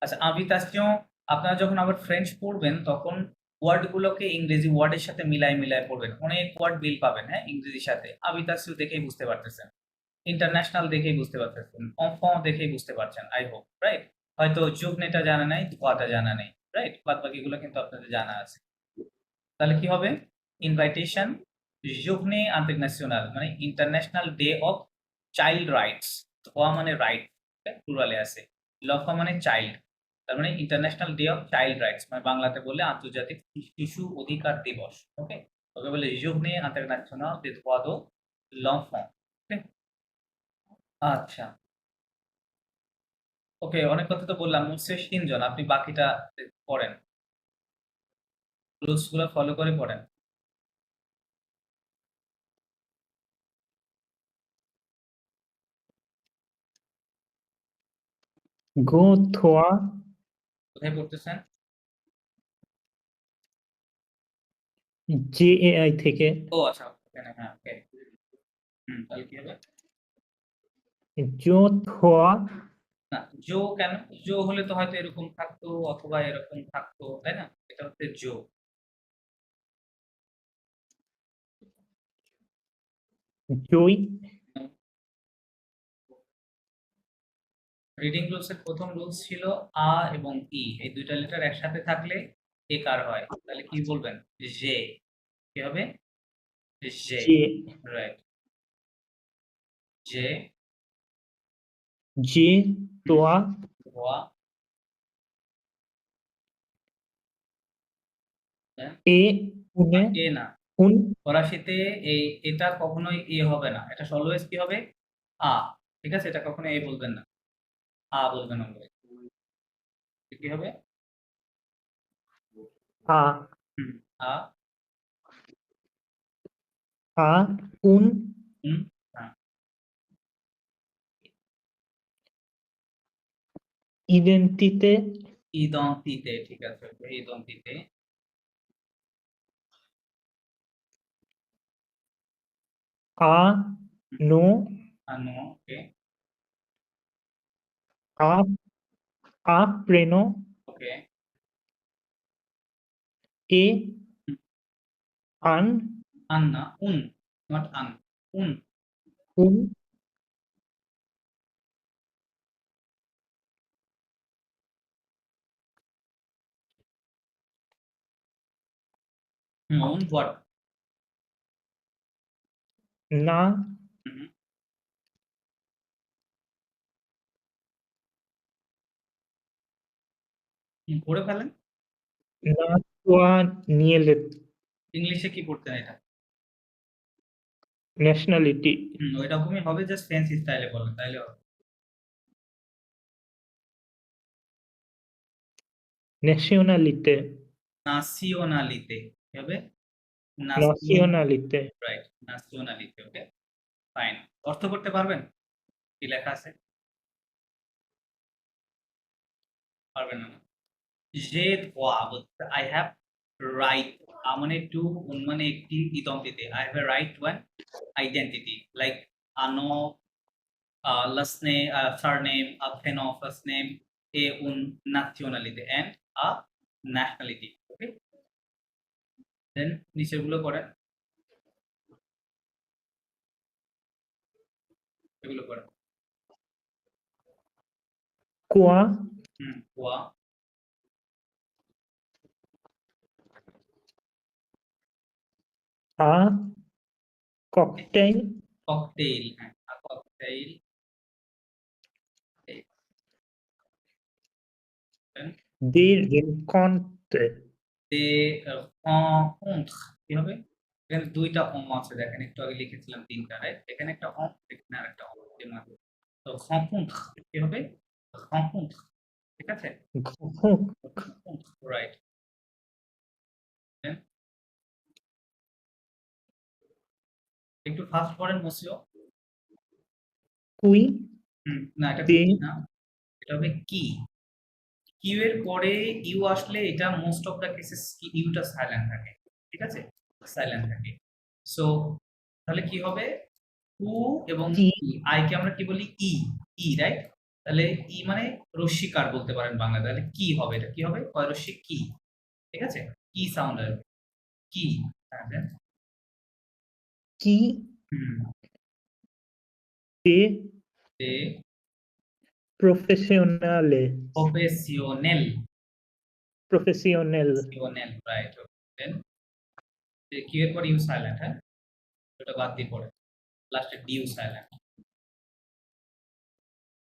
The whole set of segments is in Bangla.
আচ্ছা, invitation আপনারা যখন আবার ফ্রেঞ্চ পড়বেন তখন ওয়ার্ড গুলোকে ইংরেজি ওয়ার্ডের সাথে মিলায় মিলায় পড়বেন। অনেক ওয়ার্ড মিল পাবেন, হ্যাঁ, ইংরেজির সাথে। invitation দেখেই বুঝতে পারতেছেন, ইন্টারন্যাশনাল দেখেই বুঝতে পারতেছেন, enfant দেখেই বুঝতে পারছেন, আই হোপ, রাইট? হয়তো journée টা জানা নাই, droit-টা জানা নেই, রাইট? বাদ বাকিগুলো কিন্তু আপনাদের জানা আছে। তাহলে কি হবে? ইনভাইটেশন, journée internationale মানে international day of child rights. ধোয়া মানে রাইট, প্লুরালে আছে। লফা মানে চাইল্ড, তার মানে international day of child rights, মানে বাংলাতে বললে আন্তর্জাতিক শিশু অধিকার দিবস। ওকে, ওকে বলে journée internationale des droits de l'enfant। ওকে, আচ্ছা, ওকে, অনেক কথা তো বললাম। শেষ তিনজন, আপনি বাকিটা পড়েন, রুলস গুলো ফলো করে পড়েন। গো থোয়া কোথায় পড়তেছেন? জেএআই থেকে। ও আচ্ছা, ওখানে, হ্যাঁ, ওকে। তাহলে কি হবে? জো থোয়া না, জো কেন? জো হলে তো হয়তো এরকম থাকতো অথবা এরকম থাকতো, তাই না? এটা হচ্ছে জো। জই রিডিং রুলস এর প্রথম রুলস ছিল আ এবং ই, এই দুইটা লেটার একসাথে থাকলে একার হয়। তাহলে কি বলবেন? জে। কি হবে? J. J right. J. J তোয়া ধোয়া। হ্যাঁ, এ উনে এ না, উন ফরাসিতে এই এটা কখনোই এ হবে না, এটা অলওয়েজ কি হবে? আ। ঠিক আছে, এটা কখনো এ বলবেন না, আ বলবেন অলওয়েজ। কি হবে? আ হুম, আ। আ উন হুম, হ্যাঁ। ইডেন্টিতে ইদন্তিতে, ঠিক আছে, ইদন্তিতে। আ নো আনো, ওকে। আ আ প্রেনো ওকে। এ আন আন না, উন, নট আন, উন। উন উন হোয়াট? না পড়ে ফেলেন। না তোয়া নিয়েলেট ইংলিশে কি পড়তেন এটা? ন্যাশনালিটি ওই রকমই হবে, জাস্ট ফ্যান্সি স্টাইলে বলেন, তাইলে হবে। ন্যাশনালিতে নাসিওনালিতে কি হবে? নাসিওন, নাসিওনালিতে রাইট, নাসিওনালিতে। ওকে, ফাইন। অর্থ করতে পারবেন? কি লেখা আছে? পারবেন না? যে ধোয়া বলতে আই হ্যাভ রাইট, মানে টু, মানে একটি ইদন্তিতে I have a right to an identity, like আনো, last name, surname, a pheno, first name, a un nationality and a nationality. Okay, then নিচের গুলো করেন, এগুলো করেন। কোয়া ওয়া। আ ককটেইল ককটেইল, হ্যাঁ, a cocktail, দি রেনকন্টে দে rencontre, কি হবে? এখানে দুইটা অম আছে, দেখেন একটু আগে লিখেছিলাম তিনটা, রাইট? এখানে একটা অম, এখানে আরেকটা অম, তো rencontre কি হবে? rencontre, ঠিক আছে, রাইট। একটু ফাস্ট করেন মসিও। কুই না, এটা দে কুই না, এটা হবে কি। কিউ এর পরে ইউ আসলে এটা মোস্ট অফ দা কেসেস কি ইউটা সাইলেন্ট থাকে, ঠিক আছে, সাইলেন্ট থাকে। সো তাহলে কি হবে? হু এবং টি আই কে আমরা কি বলি? ই, ই, রাইট? তাহলে ই মানে রস্যিকার বলতে পারেন বাংলায়। তাহলে কি হবে? এটা কি হবে? কয় রস্যি কি। ঠিক আছে? কি সাউন্ড আসবে। কি। হ্যাঁ, দেন। Qui হুম। est তে professionnel? Professional. Professionnel. Professional, right. Then Q এর পর ইউ সাইলেন্ট, হ্যাঁ? ওটা বাদ দিয়ে পড়ে। লাস্টে ডিউ সাইলেন্ট।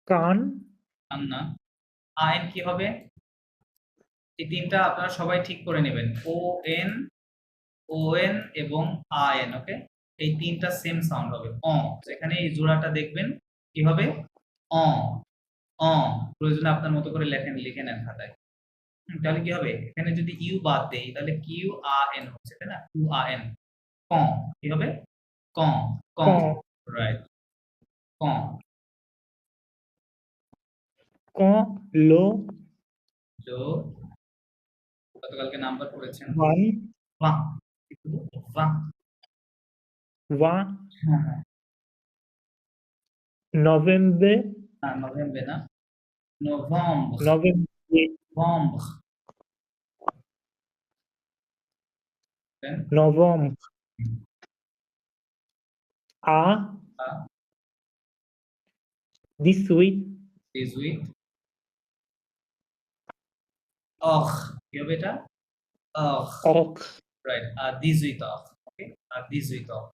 Quand না, আইন কি হবে? এই তিনটা আপনারা সবাই ঠিক করে নেবেন। ওএন, ওএন এবং আইএন, ওকে? এই তিনটা সেম সাউন্ড হবে। এখানে এই জোড়াটা দেখবেন কি হবে? অ অ প্রয়োজনে আপনার মতো করে লিখে নেন খাতায়। তাহলে কি হবে? এখানে যদি ইউ বাদ দেই তাহলে কিউ আ এন হচ্ছে, তাই না? কিউ আ এন। ক কি হবে? ক ক quand রাইট। ক quand le তো গতকালকে নাম্বার পড়েছেন। 20 বাহ, বাহ। হ্যাঁ, হ্যাঁ। novembre না, নভেম্বর না, November. novembre November. Then novembre à 18 18 অখ কি হবে এটা? অখ ocre রাইট। 18 অখ, ওকে? 18 অখ,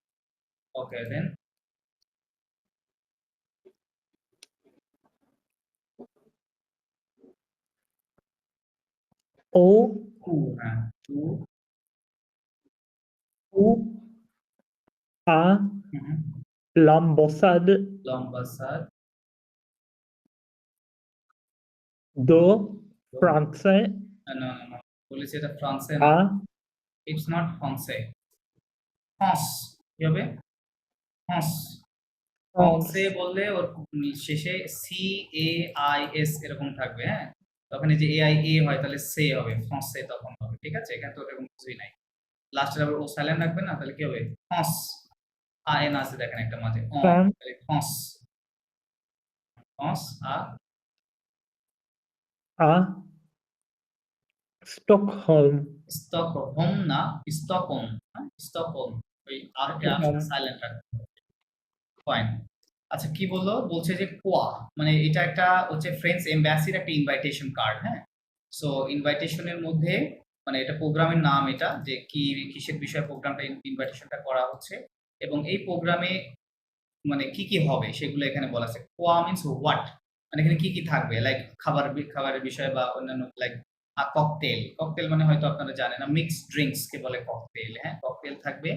ওকে? দেন au কু, হ্যাঁ, কু। ou à হুম, l'ambassade লম্বা সার। de français না, না, না, বলেছি এটা ফ্রান্সে না। à ইটস নট ফ্রান্সে। ফ্রান্স কি হবে? ফ্রান্স। France ফ্রান্সে বললে ওর শেষে সি এ আই এস এরকম থাকবে, হ্যাঁ? তখন এই যে এ আই এ হয় তাহলে সে হবে, ফ্রান্সে তখন হবে। ঠিক আছে? এখানে তো এরকম কিছুই নাই। লাস্টে আবার ও সাইলেন্ট রাখবেন না, তাহলে কি হবে? ফ্রান্স। আন আছে দেখেন একটা মাঝে, France তাহলে ফ্রান্স। ফ্রান্স à Stockholm স্টকহোম না, স্টকহোম, হ্যাঁ? স্টকহোম। ওই আর কে Stockholm সাইলেন্ট রাখবেন। ফাইন। আচ্ছা, কি বললো? বলছে যে কোয়া মানে এটা একটা হচ্ছে ফ্রেঞ্চ এমবাসির একটা ইনভাইটেশন কার্ড, হ্যাঁ? সো ইনভাইটেশনের মধ্যে মানে এটা প্রোগ্রামের নাম, এটা যে কি কিসের বিষয়ে প্রোগ্রামটা ইনভাইটেশনটা করা হচ্ছে এবং এই প্রোগ্রামে মানে কি কি হবে সেগুলো এখানে বলা আছে। কোয়া মিন্স হোয়াট, মানে এখানে কি কি থাকবে, লাইক খাবারের বিষয় বা অন্যান্য, লাইক ককটেল। ককটেল মানে হয়তো আপনারা জানেন না, মিক্সড ড্রিঙ্কস কে বলে ককটেল, হ্যাঁ? ককটেল থাকবে।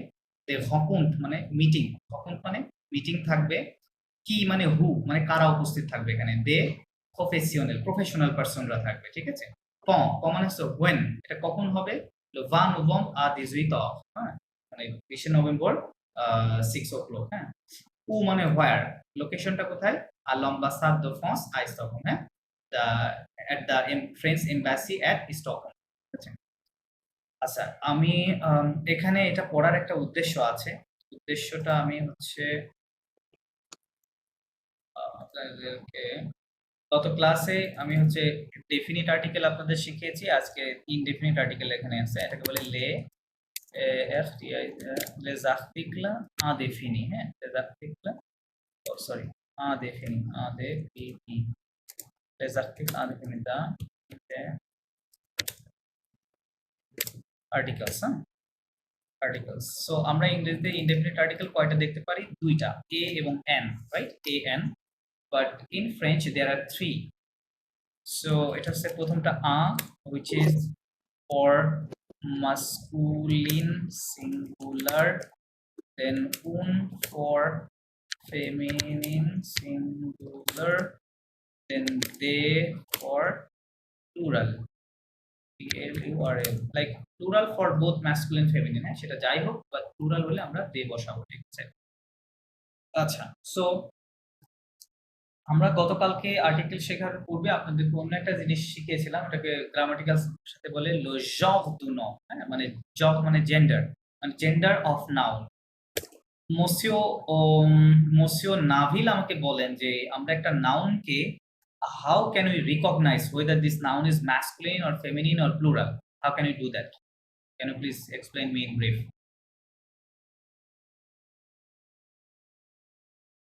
হকুন্ট মানে মিটিং, হকুন্ট মানে মিটিং থাকবে। কি মানে হু মানে কারা উপস্থিত থাকবে এখানে। প্রফেশনাল পার্সনরা থাকবে, ঠিক আছে? ক ক মানে হচ্ছে হোয়েন, এটা কখন হবে? ভা নভেম্বর হ্যাঁ, মানে 20 নভেম্বর 6 o'clock, হ্যাঁ? উ মানে হোয়ার, লোকেশনটা কোথায়? l'ambassade de France à Stockholm, হ্যাঁ? The at the French embassy at Stockholm. ঠিক আছে? আচ্ছা, আমি এখানে এটা পড়ার একটা উদ্দেশ্য আছে। উদ্দেশ্যটা আমি হচ্ছে আপনাদেরকে গত ক্লাসে আমি হচ্ছে ডেফিনিট আর্টিকেল আপনাদের শিখিয়েছি। আজকে ইনডেফিনিট আর্টিকেল এখানে আছে। এটাকে বলে les articles indéfinis, হ্যাঁ? les articles, sorry, indéfinis, les articles indéfinis দা আর্টিকেলস, হ্যাঁ? আর্টিকেলস। সো আমরা ইংরেজিতে ইনডেফিনিট আর্টিকেল কয়টা দেখতে পারি? দুইটা, এ এবং N, right? A N. But in French there are three. So এটা হচ্ছে প্রথমটা which is for masculine singular, then un for feminine singular, then they for plural, plural, like plural for both masculine feminine, হ্যাঁ? সেটা যাই হোক, বাট প্লুরাল হলে আমরা দে বসাবো, ঠিক আছে? আচ্ছা, সো আমরা গতকালকে আর্টিকেল শেখার পূর্বে আপনাদেরকে অন্য একটা জিনিস শিখিয়েছিলাম, এটাকে গ্রামাটিক্যাল সাথে বলে লো জব দু নো, হ্যাঁ? মানে জব মানে জেন্ডার, মানে জেন্ডার অফ নাউন। মোসিও মোসিও নাভিল আমাকে বলেন যে আমরা একটা নাউনকে how can we recognize whether this noun is masculine or feminine or plural? How can we do that? Can you please explain me in brief?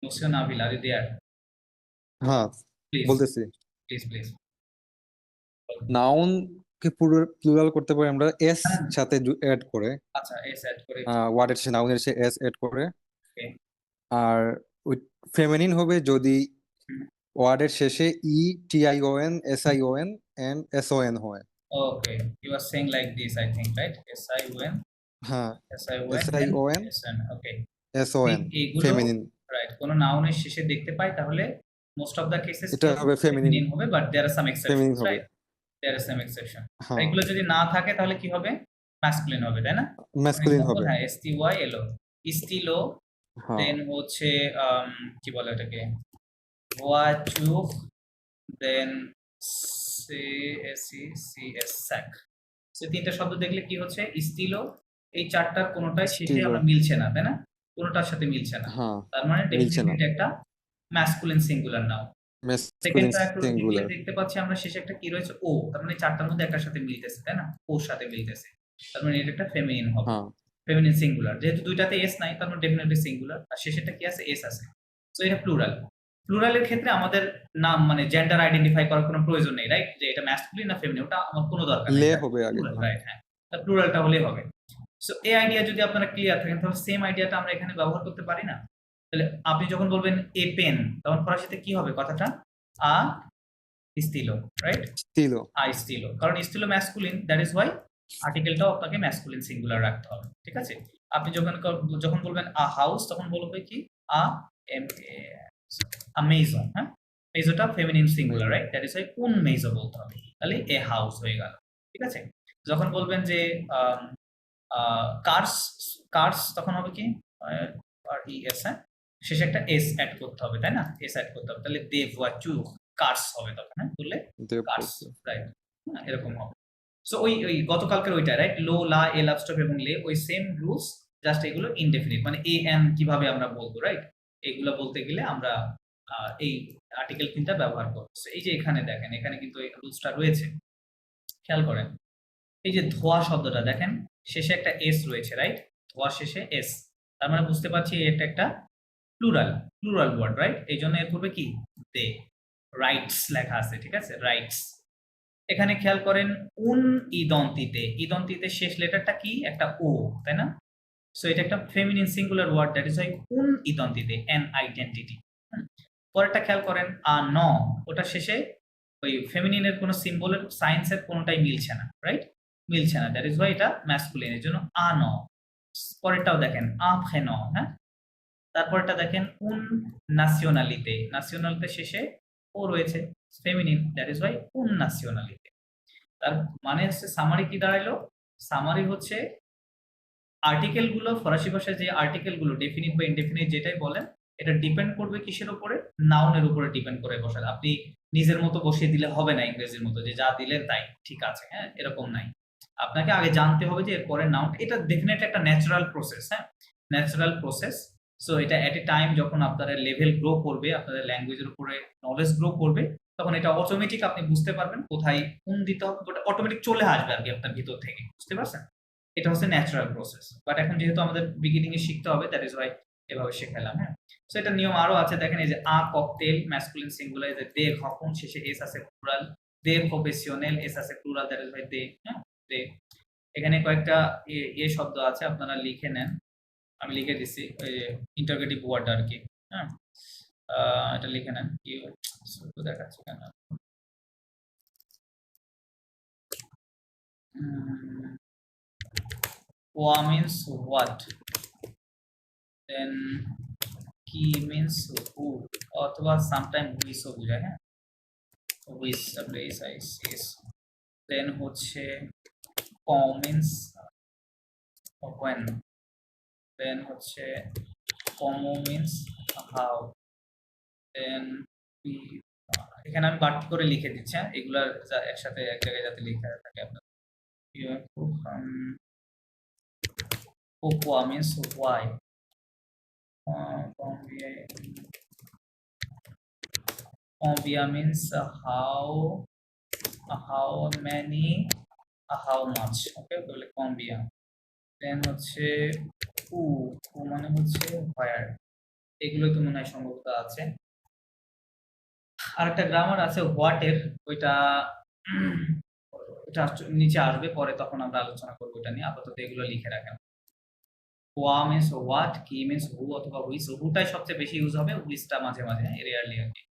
Muslim Nabil, are you there? হ্যাঁ Please, বলতেছি please. নাউন কে প্লুরাল করতে পারি আমরা এস হ্যাঁ। সাথে অ্যাড করে আচ্ছা, এস অ্যাড করে ওয়ার্ডের শেষে নাউনের শেষে এস অ্যাড করে Okay. আর ওই ফেমিনিন হবে যদি হুম। ওয়ার্ডের শেষে E T I O N S I O N and S O N হয় Okay, you are saying like this, I think, right? S-I-O-N, হ্যাঁ S-I-O-N, S-I-O-N, and S-N. Okay. S O N এইগুলো ফেমিনিন রাইট কোনো নাউনের শেষে দেখতে পাই তাহলে মোস্ট অফ দা কেসেস এটা হবে ফেমিনিন হবে, but there are some exceptions, feminine হবে right? There are some exception. হ্যাঁ এগুলো যদি না থাকে তাহলে কি হবে? ম্যাসকুলিন হবে, তাই না? ম্যাসকুলিন হবে হ্যাঁ, STYLO, স্টিলো, হ্যাঁ দেন হচ্ছে কি বলে এটাকে, ওয়াচুক, দেন CSECS স্যাক। সে তিনটা শব্দ দেখলে কি হচ্ছে, স্টিলো, এই চারটার কোনোটাই শেষে স্টিলো। আমরা মিলছে না, তাই না? কোনোটার সাথে মিলছে না। হ্যাঁ তার মানে মিলছে না। ডেফিনেটলি একটা ম্যাসকুলিন সিঙ্গুলার নাউন। ম্যাসকুলিন সেকেন্ডটা একটু সিঙ্গুলার দেখতে পাচ্ছি আমরা শেষে একটা কি রয়েছে, ও, তার মানে চারটার মধ্যে একটার সাথে মিলতেছে, তাই না? ওর সাথে মিলতেছে, তার মানে এটা একটা ফেমিনিন হবে, হ্যাঁ ফেমিনিন সিঙ্গুলার। যেহেতু দুইটাতে এস নাই তার মানে ডেফিনেটলি সিঙ্গুলার, আর শেষেরটা কি আছে, এস আছে। সো এটা প্লুরাল। প্লুরালের ক্ষেত্রে আমাদের নাম মানে জেন্ডার আইডেন্টিফাই করার কোনো প্রয়োজন নেই, রাইট? যে এটা ম্যাসকুলিন না ফেমিনিন ওটা আমার কোনো দরকার নেই, লে হবে আগে রাইট? হ্যাঁ, প্লুরালটা হলেই হবে। সো এই আইডিয়া যদি আপনারা ক্লিয়ার থাকেন তাহলে সেম আইডিয়াটা আমরা এখানে ব্যবহার করতে পারি না? তাহলে আপনি যখন বলবেন এ পেন, তখন ফরাসিতে কি হবে কথাটা? আ স্টিলো, রাইট? ছিল আ স্টিলো, কারণ স্টিলো ম্যাসকুলিন, দ্যাট ইজ ওয়াই আর্টিকেলটাও আপনাকে ম্যাসকুলিন সিঙ্গুলার রাখতে হবে, ঠিক আছে? আপনি যখন বলবেন আ হাউস, তখন বলবে কি আ এম আ মেইজন, হ্যাঁ? মেইজোটা feminine singular, right? That is Y উন মেইজো বলতে হবে, তাহলে এ হাউস হয়ে গেল, ঠিক আছে? যখন বলবেন যে কার্স, কার্স তখন হবে কি আর ই এস, হ্যাঁ? শেষে একটা এস অ্যাড করতে হবে, তাই না? এস অ্যাড করতে হবে, তাহলে দে ভোয়াচু কার্স হবে তখন, হ্যাঁ? বললে কার্স, রাইট? এরকম হবে। সো ওই গতকালকের ওইটা, রাইট? লো, লা, এ লাভ স্টপ এবং লে, ওই সেম রুলস, জাস্ট এগুলো ইনডেফিনিট, মানে এ এন কিভাবে আমরা বলবো, রাইট? এগুলো বলতে গেলে আমরা এই আর্টিকেল তিনটা ব্যবহার করব। সো এই যে এখানে দেখেন, এখানে কিন্তু এই রুলসটা রয়েছে, খেয়াল করেন। এই যে ধোয়া শব্দটা দেখেন, শেষে একটা এস রয়েছে, রাইট? ধোয়া শেষে এস, তার মানে বুঝতে পারছি এটা একটা প্লুরাল ওয়ার্ড, রাইট? এই জন্য এর পূর্বে কি দে, রাইটস লেখা আছে, ঠিক আছে? রাইটস। এখানে খেয়াল করেন উন ইদন্তিতে শেষ লেটারটা কি, একটা ও, তাই না? সো এটা একটা feminine singular word, that is Y উন ইদন্তিতে, এন আইডেন্টিটি। পরেরটা খেয়াল করেন আ ন, ওটা শেষে ওই ফেমিনিনের কোনো সিম্বলের সায়েন্সের কোনোটাই মিলছে না, রাইট? মিলছে না, দ্যাট ইজ ওয়াই এটা ম্যাসকুলিন, এর জন্য আ ন। পরেরটাও দেখেন আ ফেন, হ্যাঁ? তারপরটা দেখেন উন নাসিওনালিতে শেষে ও রয়েছে, ফেমিনিন, দ্যাট ইজ ওয়াই উন নাসিওনালিতে। তার মানে হচ্ছে সামারি কি দাঁড়াইলো? সামারি হচ্ছে আর্টিকেল গুলো, ফরাসি ভাষায় যে আর্টিকেল গুলো ডেফিনিট বা ইনডেফিনিট যেটাই বলেন, এটা ডিপেন্ড করবে কিসের উপরে? নাউনের উপরে ডিপেন্ড করে বসালে। আপনি নিজের মতো বসিয়ে দিলে হবে না, ইংরেজির মতো যে যা দিলেন তাই ঠিক আছে, হ্যাঁ? এরকম নাই। আপনাকে আগে জানতে হবে যে এর পরে নাউন, এটা ডেফিনেটলি একটা ন্যাচারাল প্রসেস, হ্যাঁ? Natural process. সো এটা এট এ টাইম যখন আপনাদের লেভেল গ্রো করবে, আপনাদের ল্যাঙ্গুয়েজের উপরে নলেজ গ্রো করবে, তখন এটা অটোমেটিক আপনি বুঝতে পারবেন কোথায় কোন দিতে হবে, ওটা অটোমেটিক চলে আসবে আর কি আপনার ভিতর থেকে, বুঝতে পারছেন? এটা হচ্ছে ন্যাচারাল প্রসেস। বাট এখন যেহেতু আমাদের বিগিনিং এ শিখতে হবে, দ্যাট ইজ ওয়াই এভাবে শেখালাম, হ্যাঁ? সো এটা নিয়ম আরো আছে, দেখেন এই যে আ ককটেল ম্যাসকুলিন সিঙ্গুলার, এই যে দে ঘকন শেষে এস আছে প্লুরাল, দে প্রফেশনাল এস আছে প্লুরাল, দ্যাট ইজ ওয়াই দে, হ্যাঁ? দে। এখানে কয়েকটা এ শব্দ আছে, আপনারা লিখে নেন, আমি লিখে দিচ্ছি ওই ইন্টারোগেটিভ ওয়ার্ড আর কি, হ্যাঁ? এটা লিখে নেন, কি দেখাচ্ছি কেন, ওয়া মিন্স হোয়াট, দেন কি মিন্স হু, অথবা সামটাইম হুইসও বোঝায়, হ্যাঁ? হুইস, WHIS। দেন হচ্ছে কম মিন্স when, দেন হচ্ছে কমো মিন্স হাউ, দেন এখানে আমি বাড়তি করে লিখে দিচ্ছি, হ্যাঁ? এগুলা একসাথে এক জায়গায় যাতে লেখা থাকে আপনার। Pourquoi means why. Combien means how many, how much. ওকে, তাহলে combien। দেন হচ্ছে who, who মানে হচ্ছে where। এগুলো তো মনে হয় সম্ভবত আছে। আর একটা গ্রামার আছে হোয়াট এর, ওইটা নিচে আসবে পরে, তখন আমরা আলোচনা করবো এটা নিয়ে। আপাতত এগুলো লিখে রাখেন। হোয়া মিন্স হোয়াট, কি মিন্স হু অথবা হুইচ। হুটাই সবচেয়ে বেশি ইউজ হবে, হুইচটা মাঝে মাঝে, রেয়ারলি আর কি।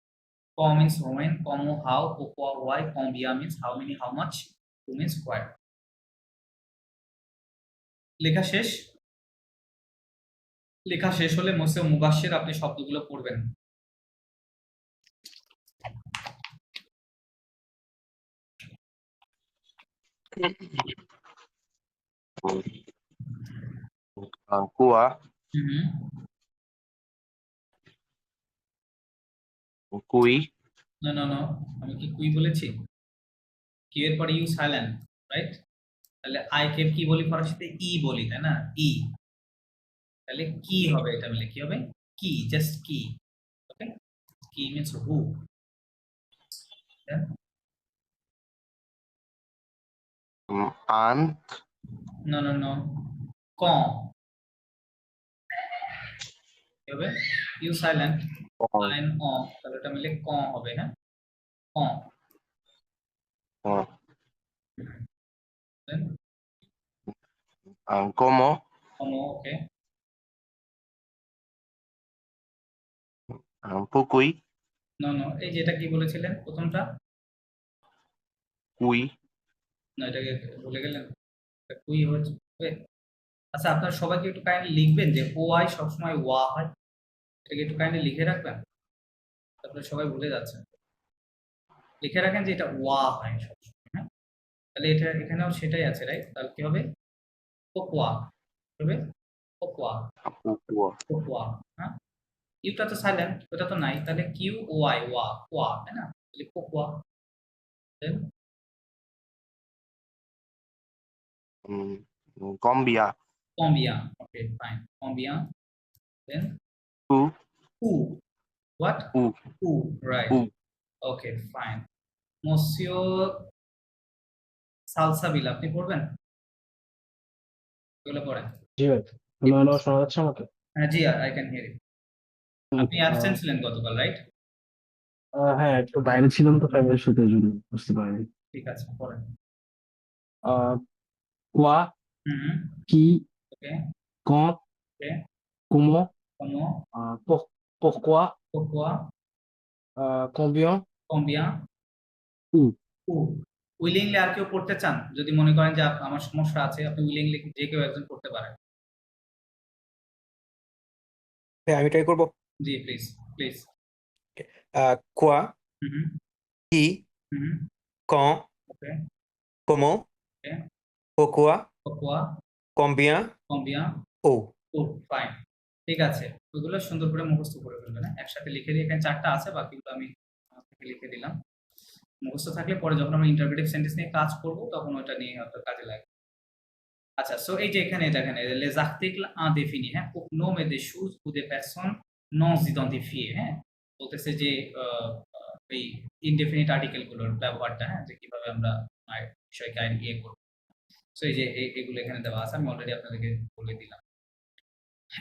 ক মিন্স হোয়েন, কমো হাউ, কোকোয়া হোয়াই, কম্বিয়া means how many how much, হু মিন্স হোয়াট। লেখা শেষ। লেখা শেষ হলে মোসে মুবাশশির আপনি শব্দগুলো পড়বেন। কুয়া, হুম, কুই, নো নো নো, আমি কি কুই বলেছি? কি এর পরে ইউ সাইলেন্ট, রাইট? তাহলে আই কে কি বলি ফরাসিতে? ই বলি, তাই না? ই। তাহলে কি হবে, এটা বলে কি হবে? কি, জাস্ট কি। ওকে, কি মিন্স হু। আন্ত, নো নো নো, ক কি হবে? ইউ সাইলেন্ট, আইন অ, তাহলে এটা মিলে ক হবে, হ্যাঁ? ক। দেন কমো, কমো, ওকে। পুকুই, নো নো, এই যেটা কি বলেছিলেন প্রথমটা? কুই, না, এটাকে ভুলে গেলেন। এটা কুই হচ্ছে। আচ্ছা, আপনারা সবাইকে একটু কাইন্ডলি লিখবেন যে ও আই সবসময় ওয়া হয়, এটাকে একটু কাইন্ডলি লিখে রাখবেন। তারপরে সবাই ভুলে যাচ্ছেন। লিখে রাখেন যে এটা ওয়া হয় সবসময়, হ্যাঁ? তাহলে এটা এখানেও সেটাই আছে, রাইট? তাহলে কি হবে? কোকোয়া হবে, কোকোয়া, পুকুয়া, কোকোয়া, হ্যাঁ? ইউটা তো সাইলেন্ট, ওটা তো নাই, তাহলে কিউ ও আই, ওয়া, কোয়া, তাই না? তাহলে কোকোয়া। দেন কম্বিয়া, কম্বিয়া, ওকে ফাইন, কম্বিয়া। দেন কু, হু, হোয়াট? কু, হু, রাইট, কু, ওকে ফাইন। মসিও সালসাবিল, আপনি পড়বেন? এগুলো পড়েন। জি ভাই, হ্যালো হ্যালো, শোনা যাচ্ছে আমাকে? হ্যাঁ জি, আই ক্যান হিয়ার ইউ। আপনি অ্যাবসেন্ট ছিলেন গতকাল, রাইট? হ্যাঁ, একটু বাইরে ছিলাম তো ফ্যামিলির সাথে, এই জন্য বুঝতে পারিনি। ঠিক আছে, পড়েন। আহ, কোয়া, হুম, কি, okay quand, okay, comment, como, pourquoi, pourquoi, combien, combien, où. où। Willingly আর কেউ পড়তে চান? যদি মনে করেন যে আমার সমস্যা আছে, আপনি উইলিংলি যে কেউ একজন পড়তে পারেন। হ্যাঁ, আমি ট্রাই করবো। জি প্লিজ, প্লিজ। Quoi, হুম qui, হুম, quand, okay comment, okay, pourquoi, pourquoi, combien, combien, où. Oh fine. ঠিক আছে, ওইগুলো সুন্দর করে মুখস্থ করে ফেলবেন, হ্যাঁ? একসাথে লিখে দিয়ে, এখানে 4টা আছে, বাকিগুলো আমি আমার থেকে লিখে দিলাম। মুখস্থ থাকলে পরে যখন আমরা ইন্টারপ্রেটিভ সেন্টেন্স নিয়ে কাজ করব, তখন ওটা নিয়ে হয়তো কাজে লাগবে। আচ্ছা, সো এই যে এখানে দেখেন les articles indéfinis, হ্যাঁ? pour nommer des choses ou des personnes non identifiées, হ্যাঁ? বলতেছে যে এই ইনডেফিনিট আর্টিকেল গুলোর ব্যবহারটা, হ্যাঁ? যে কিভাবে আমরা বিষয়কে ইয়ে করব। সো এই যে এগুলো এখানে দেওয়া আছে, আমি অলরেডি আপনাদেরকে বলে দিলাম।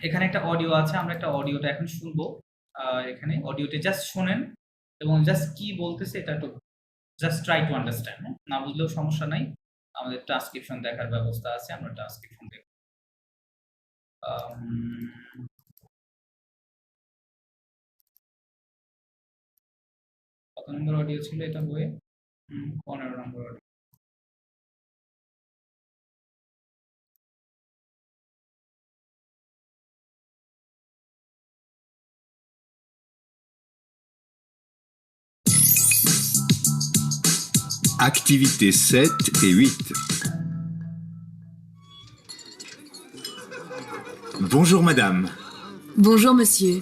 এখানে একটা অডিও আছে, আমরা একটা অডিওটা এখন শুনবো। এখানে অডিওটা জাস্ট শোনেন এবং জাস্ট কি বলতেছে এটা একটু জাস্ট ট্রাই টু আন্ডারস্ট্যান্ড, হ্যাঁ? না বুঝলেও সমস্যা নাই, আমাদের ট্রান্সক্রিপশন দেখার ব্যবস্থা আছে, আমরা ট্রান্সক্রিপশন দেখব। কত নম্বর অডিও ছিল এটা বইয়ে? 15 নম্বর audio. Activités 7 et 8. Bonjour madame, Bonjour monsieur,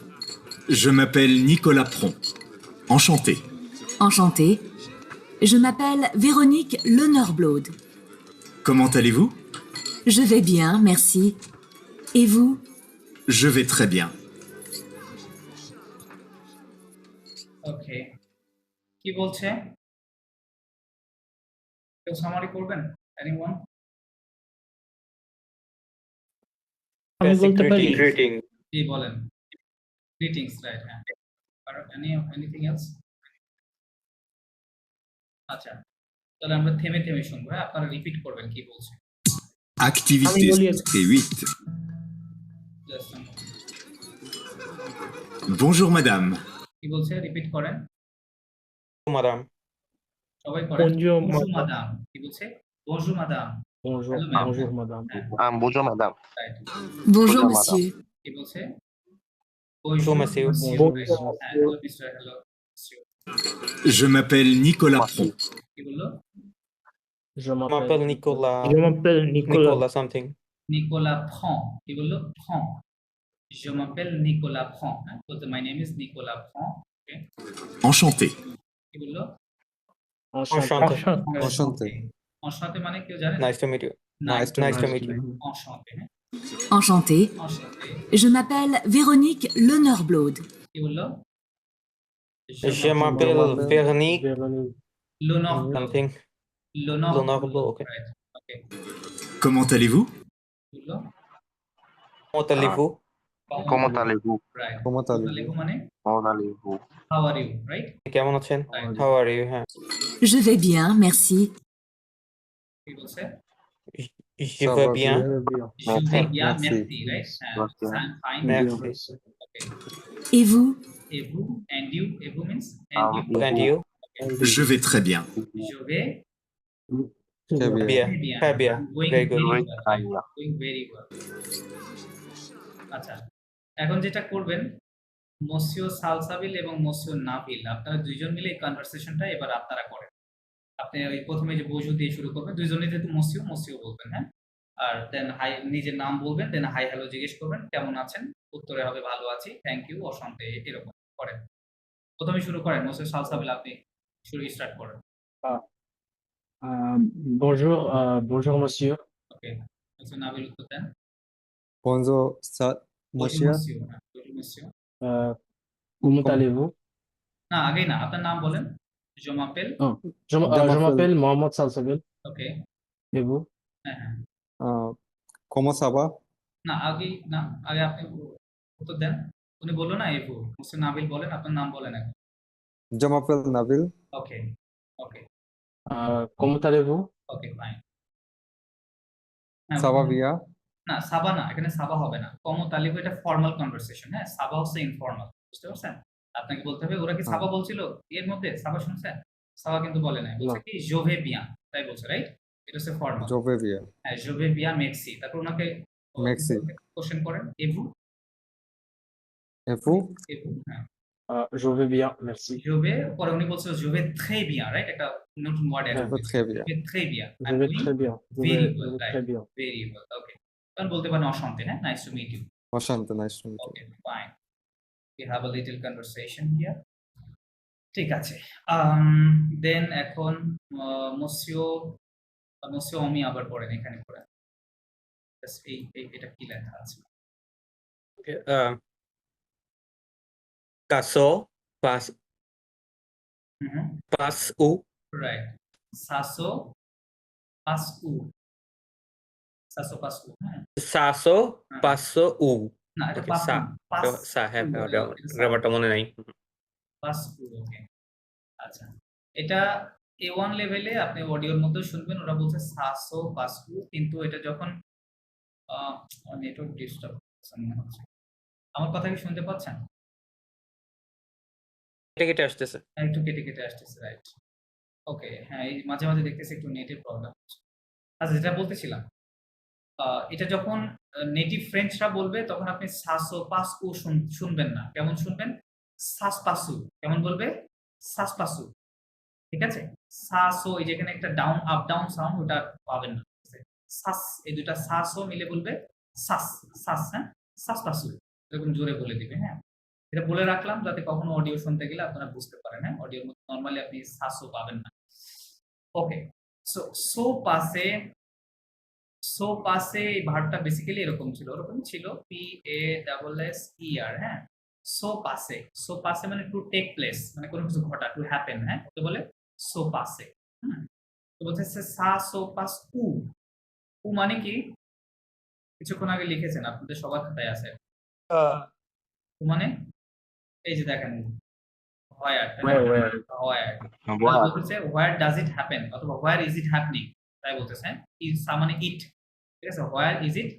je m'appelle Nicolas Pron. Enchanté. enchantée. Je m'appelle Véronique Lenorblode. Comment allez-vous? Je vais bien, merci. Et vous? Je vais très bien. ওকে, কি বলছে? কেউ সামারি করবেন? এনিওয়ান? আমি বলতে পারি Greeting. জি বলেন। গ্রিটিংস, রাইট, হ্যাঁ। আর এনিথিং এলস? আচ্ছা, তাহলে আমরা থেমে থেমে শুনবো, হ্যাঁ? আপনারা রিপিট করবেন কি বলছে। Activité Ami, et 8. Just a moment. Bonjour madame. কি বলছে? রিপিট করেন। Madam. সবাই করেন। Bonjour, Bonjour madame. madame। কি বলছে? Bonjour madame। Bonjour, Hello, ma'am. bonjour, madame. Bonjour, madame. Right. Bonjour, madame. monsieur. কি বলছে? Bonjour, monsieur. Bonjour, Right. monsieur. হ্যাঁ, hello, Mr. Hello, monsieur. Je m'appelle Nicolas Pron. কি বললো? Je m'appelle m'appelle Nicolas. Je m'appelle Nicolas. Nicolas something. Nicolas Prand. কি বললো? Prand. Je m'appelle Nicolas Prand. হ্যাঁ? বলতে my name is Nicolas Prand. Okay. Enchanté. কি বললো? Enchanté. Enchanté. Enchanté. Enchanté মানে কেউ জানেন? Nice to meet you. Nice to Nice to meet meet you. Enchanté, হ্যাঁ? Enchantée. Enchanté. Je m'appelle Véronique Lenorblode. কি বললো? Je m'appelle m'appelle Véronique Véronique. Lenormand. something. Lenormand. Lenormand, ok. Right. Okay. Comment allez-vous? কি বললো? Comment allez-vous? Comment allez-vous? Right. Comment allez-vous? মানে Comment allez-vous? how are you, right? কেমন আছেন? Right. How are you? হ্যাঁ। Je vais bien, merci. কি বলছে? Je Ça vais va bien. Je vais bien. Je vais bien, Merci. merci, right? Merci. I'm fine. Merci. Merci. Okay. Et vous? Et vous? And you? Et vous means? And you? And you? Je vais très bien. Je vais Très bien. Bien. très bien. Très bien. Going Very good. very Very well. fine, right? yeah. Going very well. আচ্ছা, এখন যেটা করবেন, মসিও সালসাবিল এবং মসিও নাবিল আপনারা দুইজন মিলে এই কনভারসেশনটা এবার আপনারা করেন। আপনি ওই প্রথমে যে বজু দিয়ে শুরু করবেন, দুইজনে যেহেতু মসিও মসিও বলবেন, হ্যাঁ? আর দেন হাই, নিজের নাম বলবেন, দেন হাই হ্যালো জিজ্ঞেস করবেন, কেমন আছেন? উত্তরে হবে ভালো আছি, থ্যাংক ইউ, অশান্তি, এরকম করেন। প্রথমে শুরু করেন, মসিও সালসাবিল আপনি স্টার্ট করেন। Bonjour, bonjour, monsieur. ওকে, মসিও নাবিল উত্তর দেন। Bonjour, বজু monsieur. মসিও, হ্যাঁ, বজু মসিও। Comment Com- allez-vous? না, আগেই না, আপনার নাম বলেন। Je m'appelle, Je m'appelle- m'appelle Mohamed Salsabil. ওকে, Et vous? হ্যাঁ হ্যাঁ। Comment ça va? না, আগেই না, আগে আপনি উত্তর দেন। উনি বললো না এভু, মুসিও নাবিল বলেন, আপনার নাম বলেন এখন। Je m'appelle Nabil. ওকে, ওকে, Comment allez-vous? ওকে, ফাইন। Ça va bien? না, সাবা না, এখানে সাবা হবে না। তালিবু এটা ফর্মাল কনভারসেশন, হ্যাঁ? সাবা হচ্ছে ইনফর্মাল, বুঝতে পারছেন? আপনাকে বলতে হবে ওরা কি সাবা বলছিল এর মধ্যে? সাবা শুনছেন? সাবা কিন্তু বলে নাই, বলছে কি জোভে বিয়া, তাই বলছে, রাইট? এটা হচ্ছে ফর্মাল। Je vais bien. হ্যাঁ, জোভে বিয়া মেক্সি। তারপর ওনাকে Merci. কোশ্চেন করেন, এভু, Et vous? এভু, হ্যাঁ। Je vais bien, merci. জোভে, পরে উনি বলছে জোভে থ্রে বিয়া, রাইট? একটা নতুন word add Je vais très bien. জোভে থ্রে বিয়া, Je vais très bien. Very Je well, vais right. très bien. Very well, okay. তখন বলতে পারেন অশান্তি, হ্যাঁ? Nice to meet you. Enchanté, nice to meet you. Okay, fine. We have a little conversation here. ঠিক আছে। দেন এখন মসিও আমি আবার পড়েন, এখানে পড়েন। Just এটা কি লেখা আছে? Okay, Caso pas pas u right. সাসো পাসু, সাসো পাসু, হ্যাঁ? saso paso u. না, এটা Okay, পাসু, sa হ্যাঁ, এটা গ্রামারটা মনে নাই। পাসু, ওকে। আচ্ছা, এটা A1 লেভেলে আপনি অডিওর মধ্যে শুনবেন, ওরা বলছে সাসো পাসু, কিন্তু এটা যখন নেটওয়ার্ক ডিস্টার্ব মনে হচ্ছে। আমার কথা কি শুনতে পাচ্ছেন? কেটে আসতেছে। হ্যাঁ, একটু কেটে কেটে আসতেছে, রাইট। ওকে, হ্যাঁ, এই মাঝে মাঝে দেখতেছি একটু নেটের প্রবলেম হচ্ছে। আচ্ছা, যেটা বলতেছিলাম, এটা যখন নেটিভ ফ্রেঞ্চরা বলবে তখন আপনি সাসো পাসু শুনবেন না। কেমন শুনবেন? সাস পাসু। কেমন বলবে? সাস পাসু, ঠিক আছে? সাসো, এই যেখানে একটা ডাউন আপ ডাউন সাউন্ড, ওটা পাবেন না। সাস, এই দুটা সাসও মিলে বলবে সাস, সাস, হ্যাঁ? সাস পাসু, এরকম জোরে বলে দিবে, হ্যাঁ? এটা বলে রাখলাম যাতে কখনো অডিও শুনতে গেলে আপনারা বুঝতে পারেন, হ্যাঁ? অডিওর মধ্যে নরমালি আপনি সাসও পাবেন না। ওকে, সো পাসে, সো পাসে এই ভার্বটা বেসিক্যালি এরকম ছিল, ওরকম ছিল, PASSER, হ্যাঁ? সো পাসে, সো পাসে মানে টু টেক প্লেস, মানে কোনো কিছু ঘটা, টু হ্যাপেন, হ্যাঁ, তো বলে সো পাসে। হুম, তো বলতেছে সা সো পাস উ, উ মানে কি? কিছুক্ষণ আগে লিখেছেন, আপনাদের সবার খাতায় আছে। উ মানে এই যে দেখেন, হোয়ার, তাই না? Where? হোয়ার। তাহলে Where? বলতেছে হোয়ার ডাজ ইট হ্যাপেন অথবা হোয়ার ইজ ইট হ্যাপনিং, তাই বলতেছে, হ্যাঁ? ইজ সা মানে ইট, ঠিক আছে? হোয়ার ইজ ইট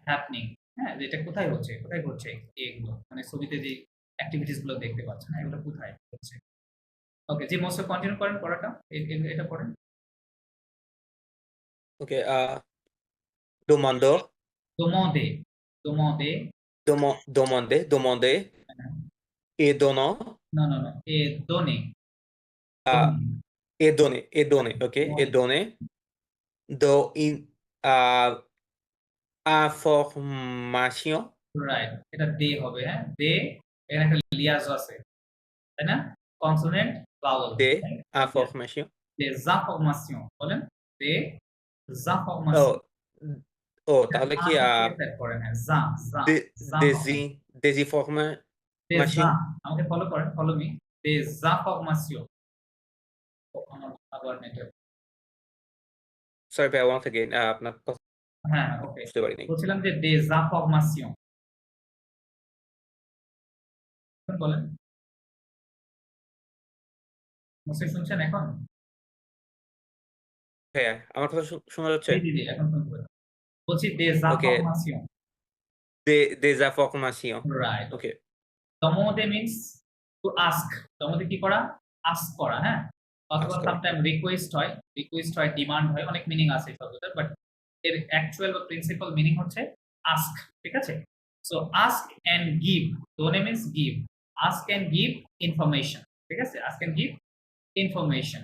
হ্যাপনিং, হ্যাঁ, যে এটা কোথায় হচ্ছে, কোথায় ঘটছে এগুলো, মানে ছবিতে যে অ্যাক্টিভিটিস গুলো দেখতে পাচ্ছেন, হ্যাঁ, এগুলো কোথায় হচ্ছে। ওকে, জি মোস্ট কন্টিনিউ করেন পড়াটা, এটা পড়েন। ওকে, demandeur, দোমদে, দোমদে, demander, et donnant, না না না, এ দোনে, দোনে, et donner, ok, et donner, do in, information, right, এটা দে হবে, হ্যাঁ, দে, এখানে একটা লিয়াজ আছে, তাই না? Consonant vowel, des informations, des informations বলেন, des ও informations, ও তাহলে কি সেট করেন, হ্যাঁ, যা যা যা des informations, des যা, আমাকে ফলো করেন, ফলো মি, des informations, ও, আমার আবার নেটে, sorry ভাই once again, আপনার কথা হ্যাঁ ওকে, বুঝতে পারিনি। বলছিলাম যে des informations, বলেন, মুসে শুনছেন এখন? হ্যাঁ, আমার কথা শোনা যাচ্ছে? জি জি জি, এখন শুনতে পাচ্ছি। বলছি des okay, informations, des informations, right. Okay, দমোদে means to ask, দমোদে কি করা? আস্ক করা, হ্যাঁ, অথবা Ask করা। সামটাইম রিকোয়েস্ট হয়, রিকোয়েস্ট হয়, ডিমান্ড হয়, অনেক মিনিং আছে এই শব্দটার, বাট এর অ্যাকচুয়াল বা প্রিন্সিপাল মিনিং হচ্ছে আস্ক, ঠিক আছে? সো আস্ক এন্ড গিভ, দোনে means give, ask and give information, ঠিক আছে? Ask and give information.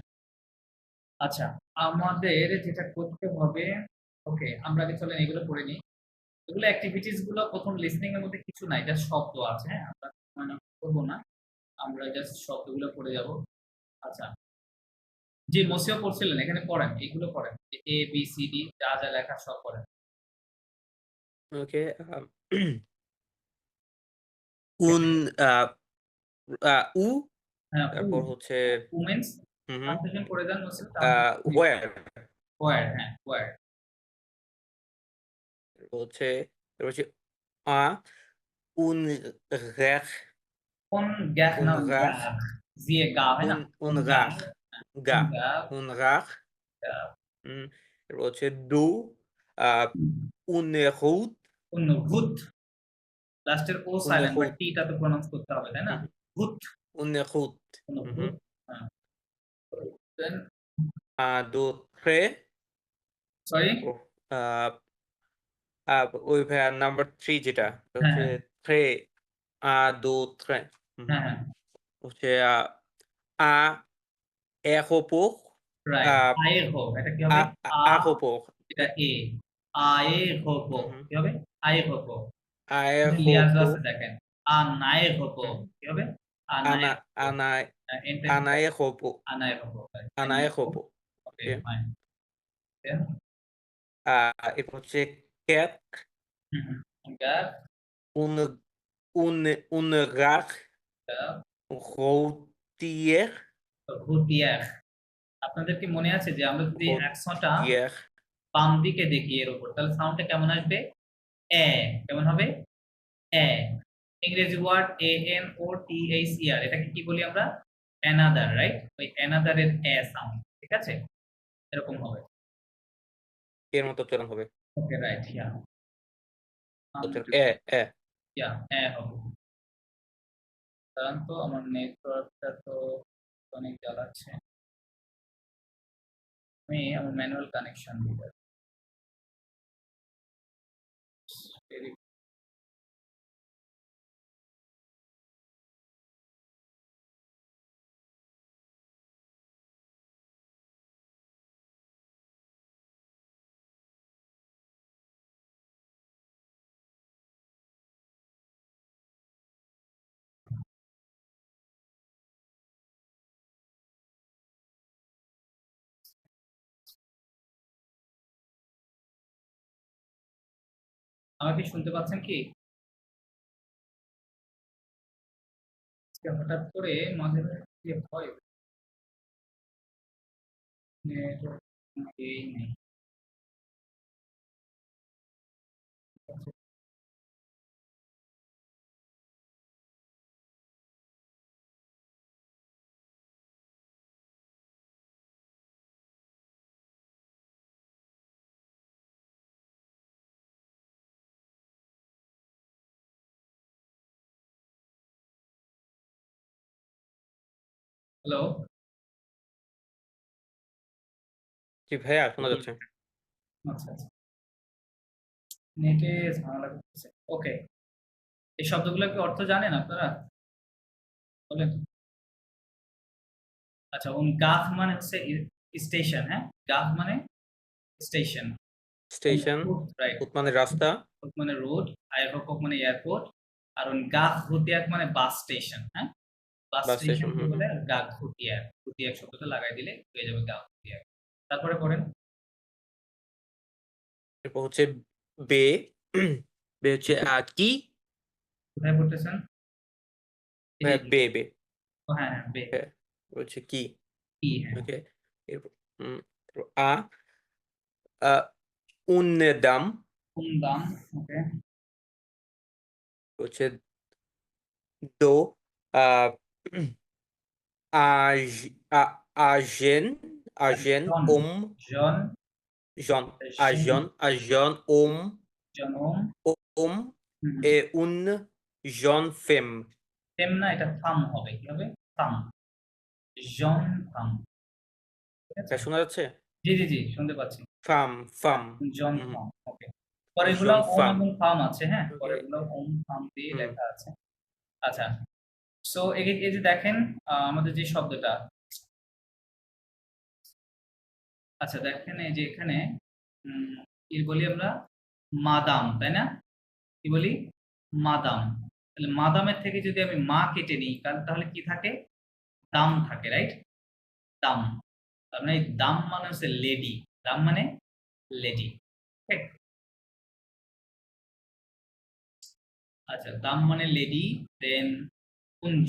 আচ্ছা, আমাদের যেটা করতে হবে, ওকে, আমরা আগে চলেন এগুলো পড়ে নিই। এগুলো অ্যাক্টিভিটিস গুলো প্রথম লিসনিং এর মধ্যে কিছু নাই, জাস্ট শব্দ আছে, হ্যাঁ, আমরা মানে করবো না, আমরা জাস্ট শব্দগুলো পড়ে যাব। আচ্ছা, যে মসিও পড়ছিলেন এখানে পড়েন, এগুলো পড়েন, এ বি সি ডি যা যা লেখা সব পড়েন। ওকে, un, উ, হ্যাঁ, তারপর হচ্ছে উমেন্স হুম, ট্রান্সলেশন করে দেন মসিও, where, ওয়্যার, হ্যাঁ, ওয়্যার, হচ্ছে তারপর হচ্ছে আ, un rech, কোন গ্যাস না unrach, গ্যাস, জিয়ে গা হয় না, কোন গা, unrach, কোন ga, গা, unrach, তারপর হচ্ছে du, une route, কোন ভূত, লাস্টের ও une সাইলেন্ট, বাট route, টিটা তো প্রনাউন্স করতে হবে, তাই না? ভূত, une route, কোন ভূত, হ্যাঁ, দেন d'autres, সরি, আহ, ওই ভাইয়া নাম্বার 3 যেটা হ্যাঁ হচ্ছে হ্যাঁ ট্রে, d'autres, হ্যাঁ হ্যাঁ, হচ্ছে আ aéroport, রাইট, আহ, আয়ের হো, এটা কি হবে? আ, aéroport, এটা এ, আয়ে হবো, কি হবে? আয়ে হবো, লিয়াজ আছে aéroport, দেখেন, আনায়ে হবো, কি হবে? আনায়ে ana, হবো, ana, এন্টার, aéroport, আনায়ে হবো, aéroport, ওকে okay. ফাইন, দেন এরপর হচ্ছে cap, গার, une, une rare routière, ভুতিয়ার। আপনাদের কি মনে আছে যে আমরা যদি অ্যাকশনটা routière, বাম দিকে দেখি এর উপর, তাহলে সাউন্ডটা কেমন আসবে? এ, কেমন হবে? এ, ইংরেজি word A N O T H E R, এটাকে কি বলি আমরা? Another, right? ওই অ্যানাদার এর এ সাউন্ড, ঠিক আছে? এরকম হবে, এর মতো উচ্চারণ হবে, ওকে রাইট, ইয়া, এ, এ, ইয়া, এ হবে। কারণ তো আমার নেটওয়ার্কটা তো অনেক জ্বালাচ্ছে, আমি আমার ম্যানুয়াল কানেকশন দিতে আমাকে শুনতে পাচ্ছেন কি? হঠাৎ করে মাঝে মাঝে কি হয় নেটওয়ার্ক এই নেই। হ্যালো, জি ভাইয়া শোনা যাচ্ছে। আচ্ছা আচ্ছা, নেটে ঝামেলা করতেছে। ওকে, এই শব্দগুলো কি অর্থ জানেন আপনারা? বলেন। আচ্ছা, গাফ মানে হচ্ছে স্টেশন, হ্যাঁ, গাফ মানে স্টেশন, স্টেশন, রাইট, উত মানে রাস্তা, মানে রোড, আইরকক মানে এয়ারপোর্ট, আর গাফ হুতিয়াক মানে বাস স্টেশন, হ্যাঁ, বাস বাস স্টেশন স্টেশন। বলে গাফ হুতিয়াক, হুতিয়াক শব্দটা লাগাই দিলে হয়ে যাবে গাফ হুতিয়াক। তারপরে পড়েন। এরপর হচ্ছে বে, বে হচ্ছে কি, কোথায় পড়তেছেন? এই যে, ভাইয়া বে বে, ও হ্যাঁ হ্যাঁ, বে, হ্যাঁ হচ্ছে কি। কি, হ্যাঁ, ওকে, এরপর তারপর আ উন্নেদাম কুমদাম, ওকে, হচ্ছে দো, আ আজ আজেন, আজেন জন, জন, জন, শেন, আজন জনম, ওম হুম, এ উন জন ফেম। ফেম না, এটা থাম হবে, কি হবে? থাম, জন থাম, ঠিক আছে? শোনা যাচ্ছে? জি জি জি, শুনতে পাচ্ছি। ফাম ফাম জন হুম, ফাম, ওকে। পরেরগুলো জন ওম ফাম। এবং ফাম আছে, হ্যাঁ, ওকে, পরেরগুলো ওম ফাম দিয়ে হুম, লেখা আছে। আচ্ছা, সো এই যে দেখেন, আমাদের যে শব্দটা, আচ্ছা দেখেন এই যে এখানে কি বলি আমরা? মাদাম, তাই না? কি বলি? মাদাম। তাহলে মাদামের থেকে যদি আমি মা কেটে নিই তাহলে কি থাকে? দাম থাকে, রাইট? দাম। তার মানে এই দাম মানে হচ্ছে লেডি, দাম মানে লেডি, ঠিক? আচ্ছা, দাম মানে লেডি, দেন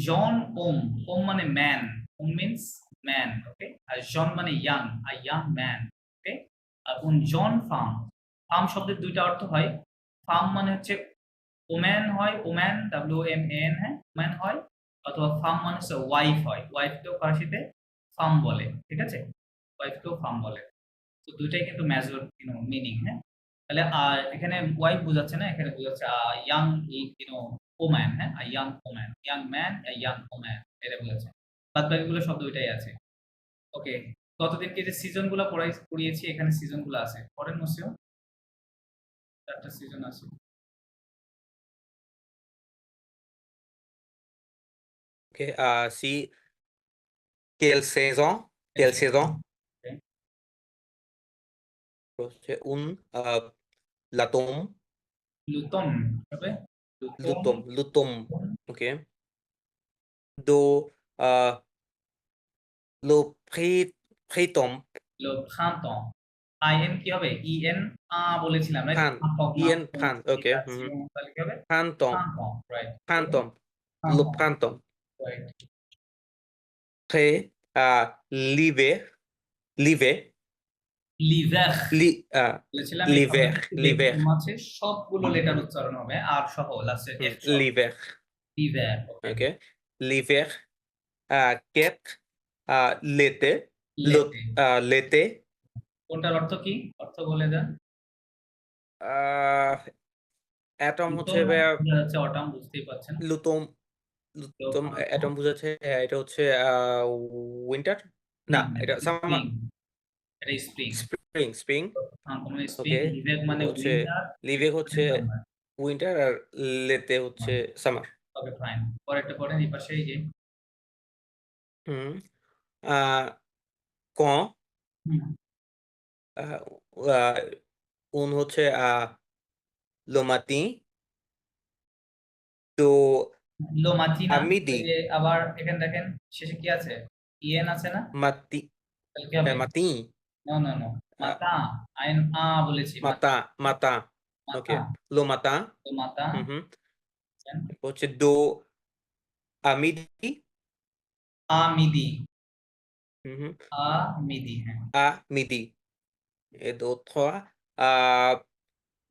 জন ওম, ওম মানে ম্যান, ওম মিন্স ম্যান, ওকে, আর জন মানে young, a young man, okay, আর জন ফার্ম, ফার্ম শব্দের দুইটা অর্থ হয়। ফার্ম মানে হচ্ছে ওম্যান হয়, ওম্যান, WMAN, হ্যাঁ, ওম্যান হয়, অথবা ফার্ম মানে হচ্ছে ওয়াইফ হয়, ওয়াইফকেও ফার্সিতে ফার্ম বলে, ঠিক আছে, ওয়াইফকেও ফার্ম বলে। তো দুইটাই কিন্তু মেজর মিনিং, হ্যাঁ। তাহলে এখানে ওয়াইফ বোঝাচ্ছে না, এখানে বোঝাচ্ছে ইয়াং ওম্যান, হ্যাঁ, young woman, young man, young woman, এটা বোঝাচ্ছে। বাদ বাকিগুলো শব্দ ওইটাই আছে। ওকে, গতদিনকে যে সিজন গুলো পড়িয়েছি এখানে সিজন গুলো আছে, পড়েন মসিও, 4টা সিজন আছে। ওকে, সি quelle saison, quelle saison, Okay. হচ্ছে latom, লুতন হবে, lutom, okay, do lo printemps, লো খাঁতন, আইএন কি হবে? ইএন, বলেছিলাম, right? pran, ien pran, okay, তাহলে কি হবে? printemps, খাঁতন, রাইট, printemps, lo খাঁতন, printemps, right. près l'hiver, l'hiver, লিভার li, বলেছিলাম, এই l'hiver, শব্দটা একটু l'hiver, কম আছে, সবগুলো লেটার উচ্চারণ হবে আর সহ লাস্টে এফ সহ। l'hiver, লিভার, ওকে। ok, l'hiver, quête, l'été, লেতে, l'été, কোনটার অর্থ কি? অর্থ বলে দেন। অ্যাটম হচ্ছে লুতন বোঝা যাচ্ছে অটাম, বুঝতেই পারছেন। লুতম, লুতম অ্যাটম বোঝাচ্ছে, এটা হচ্ছে উইন্টার, না এটা সামার, স্প্রিং, এটা স্প্রিং, স্প্রিং, স্প্রিং, মানে স্প্রিং, ওকে, লিভেক মানে হচ্ছে উইন্টার, লিভে হচ্ছে উইন্টার, আর লেতে হচ্ছে সামার। Okay fine. পরেরটা পড়েন, এই পাশে এই যে, হুম, quand, হুম, উন হচ্ছে le matin, তো লো মাচিনা, midi, এই যে আবার এখানে দেখেন শেষে কি আছে? ইএন আছে না? mati, তাহলে কি হবে? matin, নো নো নো, মাতা, আইন বলেছি, mata, mata, মাতা, ওকে, lo matin, তো মাতা, হুম, হচ্ছে do, Amidi. আমিদি, Mhm. আমিদি, হ্যাঁ। Amidi. Et deux, trois. Euh,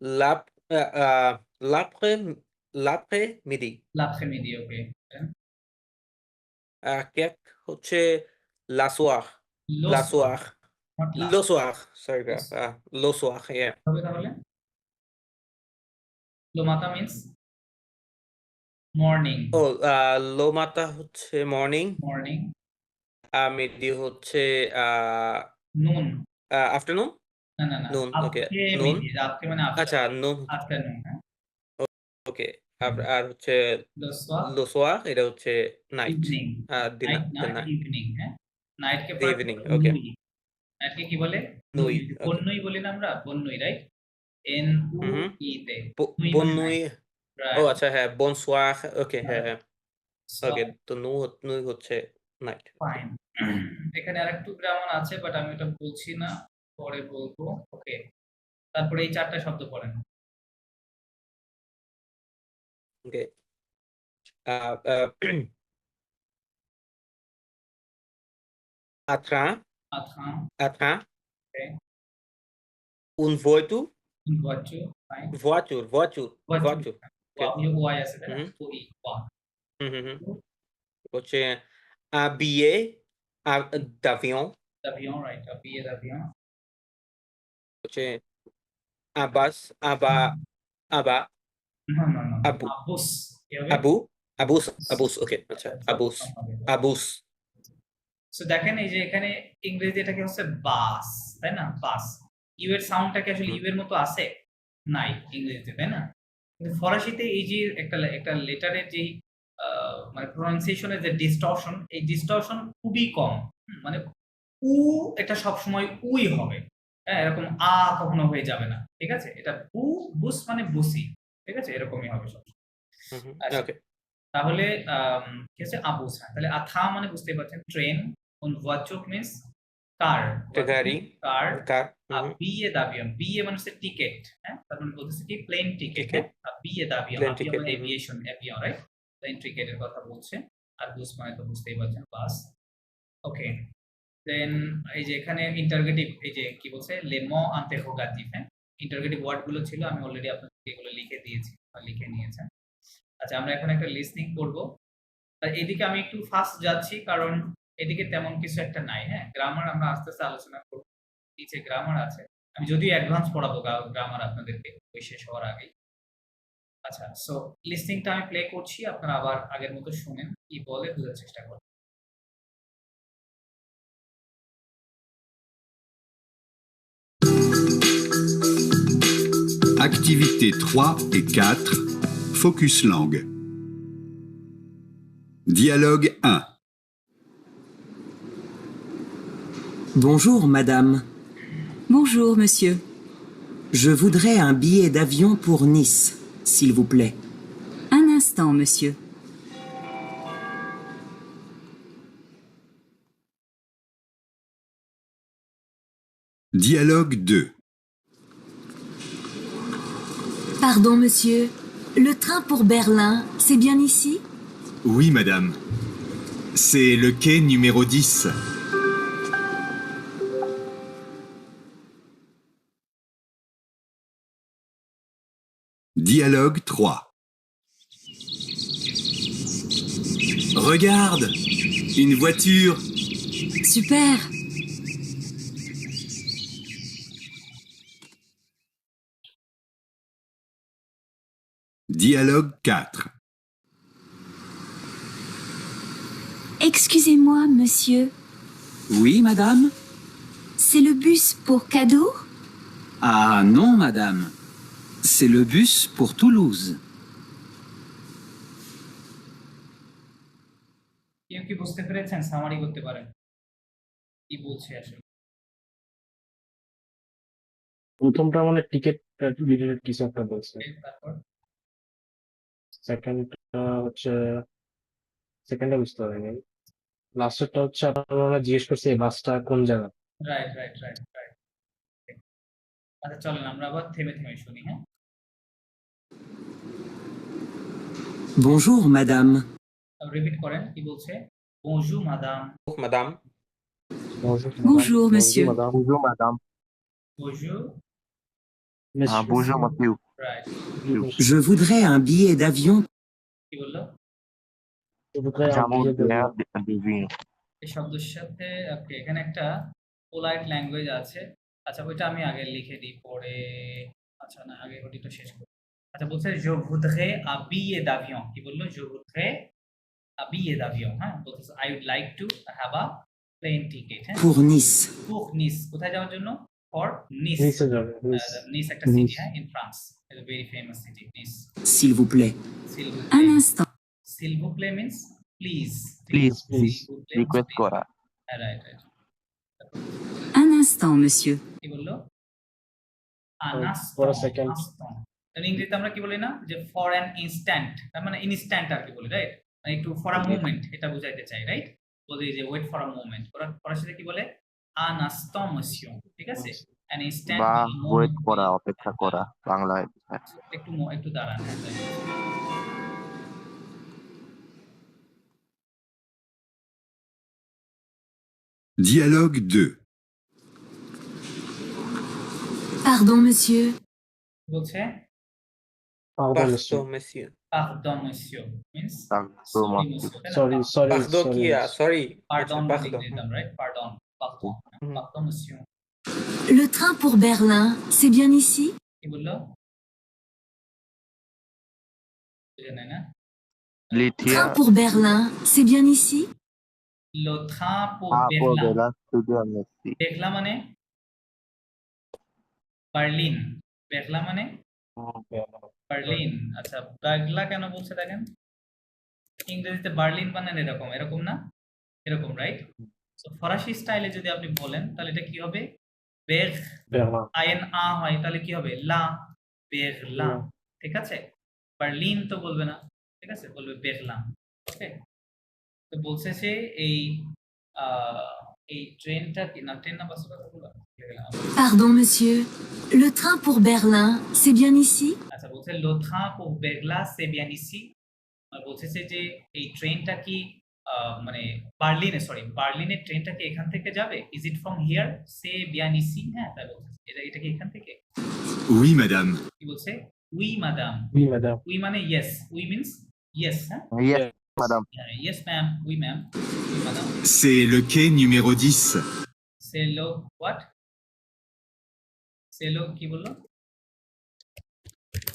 l'ap- euh, euh, l'après- L'après-midi. লাপ্সেমিদি, ওকে। কেক হচ্ছে la soir. La soir. Le soir. Sorry, le soir, yeah. হবে তাহলে লোমাতা means morning, Oh, lo mata হচ্ছে morning. মর্নিং, Midi হচ্ছে নুন, afternoon. না না না, Noon, okay. আজকে Noon. মিদি, রাত্রে মানে আচ্ছা, noon. আফটারনুন, হ্যাঁ। Okay. আর হচ্ছে লোসওয়া le soir, এটা হচ্ছে night. Evening, Dinner. Night The না night. ইভিনিং, হ্যাঁ। নাইটকে The evening, okay. নাইটকে কি বলে? Nui, okay. বন্নুই বলি না আমরা, বন্নুই, রাইট? এন উ Mhm. ই তে নুই Bonne মানে nuit. night, ও right. আচ্ছা, হ্যাঁ, bonsoir. Okay, হ্যাঁ, হ্যাঁ। So, Okay, তো নুই হচ্ছে night. ফাইন। এখানে আরেকটু গ্রামার আছে, বাট আমি ওটা বলছি না, পরে বলবো। ওকে, তারপরে এই চারটা শব্দ পড়েন। Okay. Uh, uh, Attrain. আথাম, Attrain. Okay, Un voiture. voiture, fine, Voiture. Voiture. voiture, Okay. ওয়াই আছে তাই না? হুম। ও ই, ওয়া, হচ্ছে un billet d'avion. d'avion, right, billet d'avion, হচ্ছে un bus. Un bas. no, no, no, Abu. আবুস, কি হবে? Abus. Okay, আচ্ছা, abus. Abus. সো দেখেন এই যে এখানে ইংরেজি এটাকে হচ্ছে বাস, তাই না? বাস, ইউ এর সাউন্ডটাকে আসলে ইউ এর মতো আছে নাই ইংরেজিতে, তাই না? কিন্তু ফরাসিতে এই যে একটা লেটারের যে মানে প্রোনাউন্সিয়েশনের যে ডিস্টরশন, এই ডিস্টরশন খুবই কম। মানে উ এটা সবসময় উই হবে, হ্যাঁ, এরকম আ কখনো হয়ে যাবে না, ঠিক আছে? এটা বুস মানে বুসি, ঠিক আছে, এরকমই হবে সব। আচ্ছা, Okay. তাহলে কি আছে? আবুস, হ্যাঁ। তাহলে আথা মানে বুঝতেই পারছেন ট্রেন, উন voiture মিন্স কার, গাড়ি। কার, Car. আর বিয়ে দাবিয়ন, বিয়ে মানে হচ্ছে টিকেট, হ্যাঁ, তার মানে বলতেছে কি প্লেন টিকেট, Ticket. আর বিয়ে দাবিয়ন, Plane আবিয়ন ticket, মানে এভিয়েশন, এভিয়ন, রাইট? প্লেন টিকেটের কথা বলছে। আর বুস মানে তো বুঝতেই পারছেন বাস। ওকে, দেন এই যে এখানে ইন্টারগেটিভ, এই যে কি বলছে লেমো আন্তেরোগাটিভ, হ্যাঁ, ইন্টারগেটিভ ওয়ার্ড গুলো ছিল, আমি অলরেডি আপনাদের এগুলো লিখে দিয়েছি বা লিখে নিয়েছেন। আচ্ছা, আমরা এখন একটা লিসনিং করব। এদিকে আমি একটু ফাস্ট যাচ্ছি কারণ এদিকে তেমন কিছু একটা নাই, হ্যাঁ। গ্রামার আমরা আস্তে আস্তে আলোচনা করব, নিচে গ্রামার আছে, আমি যদিও অ্যাডভান্স পড়াবো গ্রামার আপনাদেরকে ওই শেষ হওয়ার আগেই। আচ্ছা, সো লিসনিংটা আমি প্লে করছি, আপনারা আবার আগের মতো শুনেন, কি বলে বোঝার চেষ্টা করেন। Activités 3 et 4. Focus langue. Dialogue 1. Bonjour, madame. Bonjour, monsieur. Je voudrais un billet d'avion pour Nice, s'il vous plaît. Un instant, monsieur. Dialogue 2. Pardon, monsieur. Le train pour Berlin, c'est bien ici? Oui, madame. C'est le quai numéro 10. Dialogue 3. Regarde, une voiture. Super. Dialogue 4. Excusez-moi, monsieur. Oui, madame? C'est le bus pour Cadour? Ah non, madame. C'est le bus pour Toulouse. কেউ কি বুঝতে পেরেছেন? সামারি করতে পারেন কি বলছে আসলে? প্রথমটা মানে টিকেট রিলেটেড কিছু একটা বলছে। তারপর সেকেন্ডটা হচ্ছে সেকেন্ডটা বুঝতে পারিনি। লাস্টেরটা হচ্ছে আপনারা জিজ্ঞেস করছে এই বাসটা কোন জায়গা। রাইট। আচ্ছা, চলেন আমরা আবার থেমে থেমে শুনি, হ্যাঁ। Bonjour, madame. রিপিট করেন কি বলছে bonjour madame madam Bonjour, monsieur. madame. Bonjour, madame. bonjour Ah, bonjour, monsieur. right Je voudrais un billet d'avion কি বললো Je voudrais un J'avais billet de bien deviné. এই শব্দের সাথে ওকে এখানে একটা পোলাইট ল্যাঙ্গুয়েজ আছে আচ্ছা ওইটা আমি আগে লিখে দিই পরে আচ্ছা না আগে ওইটা শেষ করি আচ্ছা বলছে je voudrais un billet d'avion কি বললো je voudrais un billet d'avion হ্যাঁ বলছে I would like to have a plane ticket হ্যাঁ pour Nice. pour Nice কোথায় যাওয়ার জন্য for Nice Nice যাবে, Nice. Nice একটা সিটি Nice. হ্যাঁ in France it's a very famous city Nice S'il vous plaît. s'il vous Un plaît instant. s'il vous plaît means please Please, please. S'il vous plaît means Request please. করা। হ্যাঁ right right Un instant, monsieur. কি বললো For a second. ইংরেজিতে আমরা কি বলি না যে ফর অ্যান ইনস্ট্যান্ট তার মানে ইনস্ট্যান্ট আর কি বলি রাইট মানে একটু ফর আ মোমেন্ট এটা বুঝাইতে চাই রাইট বলি যে ওয়েট ফর আ মোমেন্ট ফরাসিতে কি বলে আন ইনস্ট্যান্ট monsieur ঠিক আছে অ্যান ইনস্ট্যান্ট বা ওয়েট করা, অপেক্ষা করা বাংলায়। একটু দাঁড়ান হ্যাঁ, তাই। Dialogue 2. Pardon, monsieur. বলছে Pardon, monsieur. মেসিউ pardon monsieur means Pardon, sorry monsieur. monsieur তাই না? Sorry, sorry, পার্দো কি sorry. সরি pardon পার্দো দিতাম রাইট pardon pardon হুম। pardon monsieur Le train pour Berlin, c'est bien ici? কি বললো বুঝে নাই না লিথিয়া Train pour Berlin, c'est bien ici? le train pour আপো Berlin বেলা স্টুডিও মেসি। বেগলা মানে বার্লিন বেগলা মানে বার্লিন আচ্ছা বেগলা কেন বলছে দেখেন ইংরেজিতে বার্লিন বানান এরকম এরকম না এরকম রাইট তো ফরাসি স্টাইলে যদি আপনি বলেন তাহলে এটা কি হবে বেগ Berlin. আইএন আ হয় তাহলে কি হবে লা বেগলা ঠিক আছে বার্লিন তো বলবে না ঠিক আছে বলবে বেগলা ওকে তো বলছে সে এই ট্রেনটা কি না ট্রেন না বাসের কথা বললাম Pardon, monsieur. Le train pour Berlin, c'est bien ici? আচ্ছা বলছে le train pour Berlin c'est bien ici বলছে যে এই ট্রেনটা কি মানে বার্লিনের ট্রেনটা কি এখান থেকে যাবে is it from here say bien ici হ্যাঁ তাই বলছে এটা কি এখান থেকে Oui, madame. কি বলছে উই মাদাম Oui, madame. উই মানে ইয়েস উই মিন্স ইয়েস হ্যাঁ ইয়েস ম্যাডাম। ইয়েস ম্যাম উই ম্যাম উই মাদাম C'est le quai numéro 10. সে লোক হোয়াট সে লোক কি বললো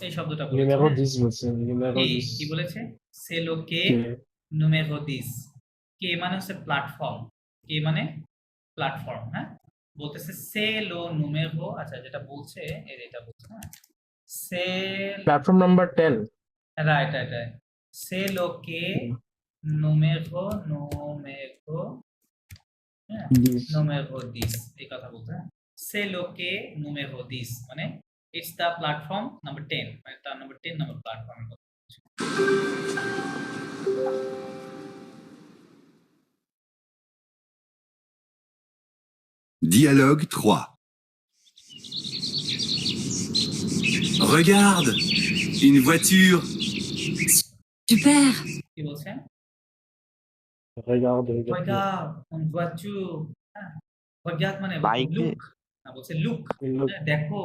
এই শব্দটা বলেছে, Numéro হ্যাঁ? 10 বলছে, numéro কি 10. কি বলেছে সে লোকে Okay. নুমেরো 10 কে মানে হচ্ছে প্ল্যাটফর্ম কে মানে প্ল্যাটফর্ম হ্যাঁ বলতেছে সে লো নুমেরো আচ্ছা যেটা বলছে এটা বলছে হ্যাঁ সে Platform number 10. Right right right সে লোকে নুমেরো হ্যাঁ 10. নুমেরো 10 এই কথা বলতে হ্যাঁ সে লোকে নুমেরো 10 মানে ইটস দ্য প্ল্যাটফর্ম নাম্বার 10 মানে তার নাম্বার 10 নাম্বার প্ল্যাটফর্মের কথা Dialogue 3. Regarde, une voiture. Super. কি বলছে Regarde, regarde. regarde une voiture হ্যাঁ regarde মানে Bike. look না বলছে look Look. হ্যাঁ, দেখো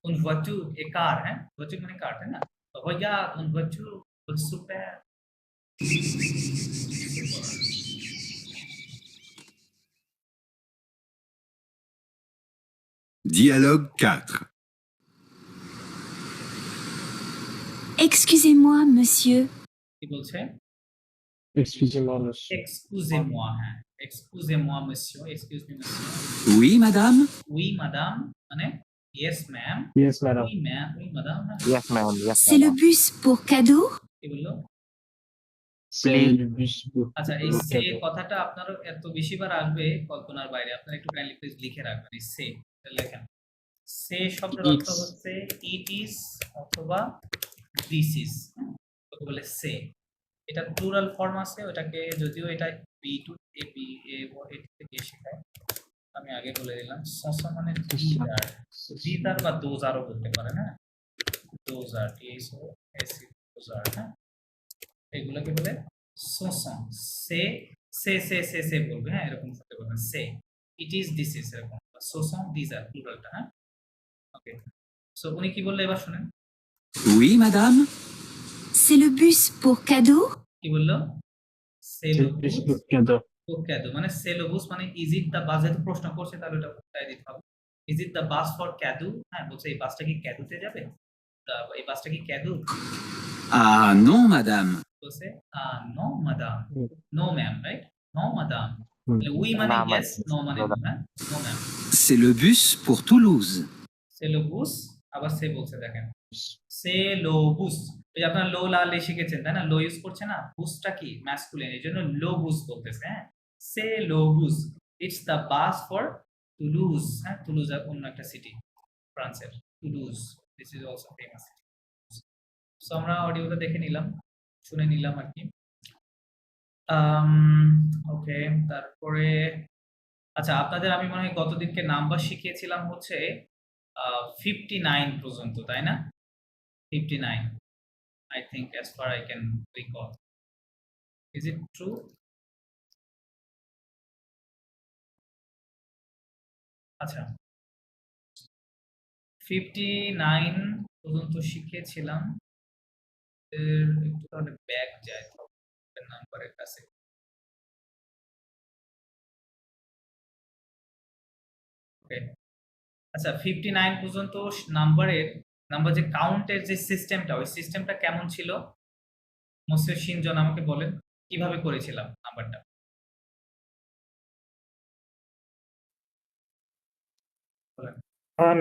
une voiture এ কার হ্যাঁ voiture মানে কার তাই না তো regarde une voiture super Dialogue 4. Excusez-moi, monsieur. কি বলছে Excusez-moi, monsieur. excusez-moi হ্যাঁ excusez-moi monsieur excuse me monsieur Oui, madame. oui madame মানে yes ma'am Yes, madam. oui ma'am oui madame হ্যাঁ yes ma'am, yes C'est le bus pour cadeau? কি বললো C'est le bus pour আচ্ছা এই pour সে cadeau. কথাটা আপনার এত বেশিবার আসবে কল্পনার বাইরে আপনারা একটু কাইন্ডলি প্লিজ লিখে রাখবেন এই সে লেখেন সে শব্দের অর্থ It's. হচ্ছে ইট ইজ অথবা দিস ইজ বলে সে এটা প্লুরাল ফর্ম আছে ওটাকে যদিও এটা B two A B A থেকে শেখায় আমি আগে বলে দিলাম সস মানে দিদার বা দোজারও বলতে পারে হ্যাঁ দোজার টিএস ও এস ই দোজার হ্যাঁ এগুলোকে বলে সোসন সে বলবে, হ্যাঁ এরকম করতে পারবেন, সে ইট ইজ দিস ইজ এরকম, সোসন দিস আর প্লুরালটা, হ্যাঁ ওকে। সো উনি কি বললে এবার শুনেন, Oui, madame. C'est le bus pour cadeau? কি বললো, সেলোবুস কেদো ক্যাদো, মানে সেলোবুস মানে ইজ ইট দ্য বাস, যেহেতু প্রশ্ন করছে তাহলে এটা উত্তর দিতে হবে, is it the bus for ক্যাদু, হ্যাঁ বলছে এই বাসটা কি ক্যাদুতে যাবে, এই বাসটা কি ক্যাদু, Ah non, madame. বলছে নো মাদাম, হুম। নো ম্যাম, রাইট, নো মাদাম, হুম। উই মানে না, ইয়েস, madam. নো মানে no, হ্যাঁ no ma'am, C'est le bus pour Toulouse. সেলোবুস, আবার সে বলছে দেখেন সেলোবুস, এই যে আপনারা লো লা লে শিখেছেন তাই না, লো ইউজ করছে না, বুসটা কি ম্যাসকুলিন, এই জন্য লোবুস বলতেছে, হ্যাঁ সেলোবুস, it's the bus for Toulouse, হ্যাঁ টুলুজ অন্য একটা সিটি ফ্রান্সের, Toulouse this is also famous. So আমরা অডিওটা দেখে নিলাম, শুনে নিলাম আর কি। ওকে, তারপরে আচ্ছা আপনাদের আমি মনে হয় গতদিনকে নাম্বার শিখিয়েছিলাম হচ্ছে 59 পর্যন্ত, তাই না? 59 I think as far I can recall. Is it true? আচ্ছা 59 পর্যন্ত শিখিয়েছিলাম, একটু তাহলে ব্যাক যায় নাম্বারের কাছে, ওকে আচ্ছা 59 পর্যন্ত নাম্বার যে কাউন্টের যে সিস্টেমটা, ওই সিস্টেমটা কেমন ছিল মোসে শিনজন আমাকে বলেন, কিভাবে করেছিলাম নাম্বারটা?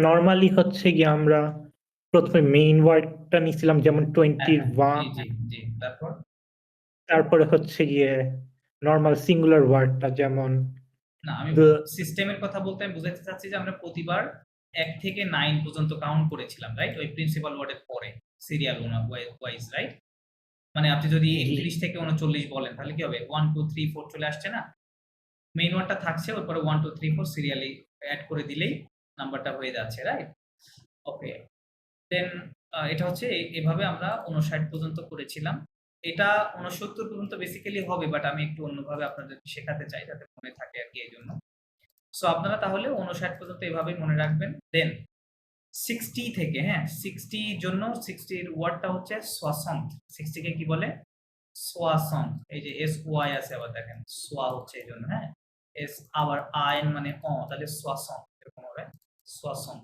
নর্মালি হচ্ছে গিয়ে আমরা প্রথমে মেইন ওয়ার্ডটা নিছিলাম, যেমন 21, জি জি, তারপরে হচ্ছে গিয়ে নর্মাল সিঙ্গুলার ওয়ার্ডটা, যেমন না আমি The- সিস্টেমের কথা বলতে আমি বুঝাতে চাচ্ছি যে আমরা প্রতিবার 1 থেকে 9 পর্যন্ত কাউন্ট করেছিলাম, রাইট, ওই প্রিন্সিপাল ওয়ার্ডের পরে সিরিয়াল ওয়াইজ, রাইট, মানে আপনি যদি 31 থেকে 39 বলেন তাহলে কি হবে, 1 2 3 4 চলে আসছে না, মেইন ওয়ার্ডটা থাকছে, ওর পরে 1 2 3 4 সিরিয়ালি অ্যাড করে দিলেই নাম্বারটা হয়ে যাচ্ছে, রাইট ওকে। দেন এটা হচ্ছে এভাবে আমরা 59 পর্যন্ত করেছিলাম, এটা 69 পর্যন্ত বেসিক্যালি হবে, বাট আমি একটু অন্যভাবে আপনাদের শেখাতে চাই যাতে মনে থাকে আর কি, এই জন্য। সো আপনারা তাহলে 59 পর্যন্ত এভাবেই মনে রাখবেন। দেন 60 থেকে, হ্যাঁ 60 জন্য 60 এর ওয়ার্ডটা হচ্ছে সোয়াসন্ত, 60 কে কি বলে, সোয়াসন্ত, এই যে এস ওয়াই আছে আবার দেখেন, সোয়া হচ্ছে এই জন্য, হ্যাঁ এস আবার আইন মানে তাহলে সোয়াসন্ত এরকম হবে, সোয়াসন্ত,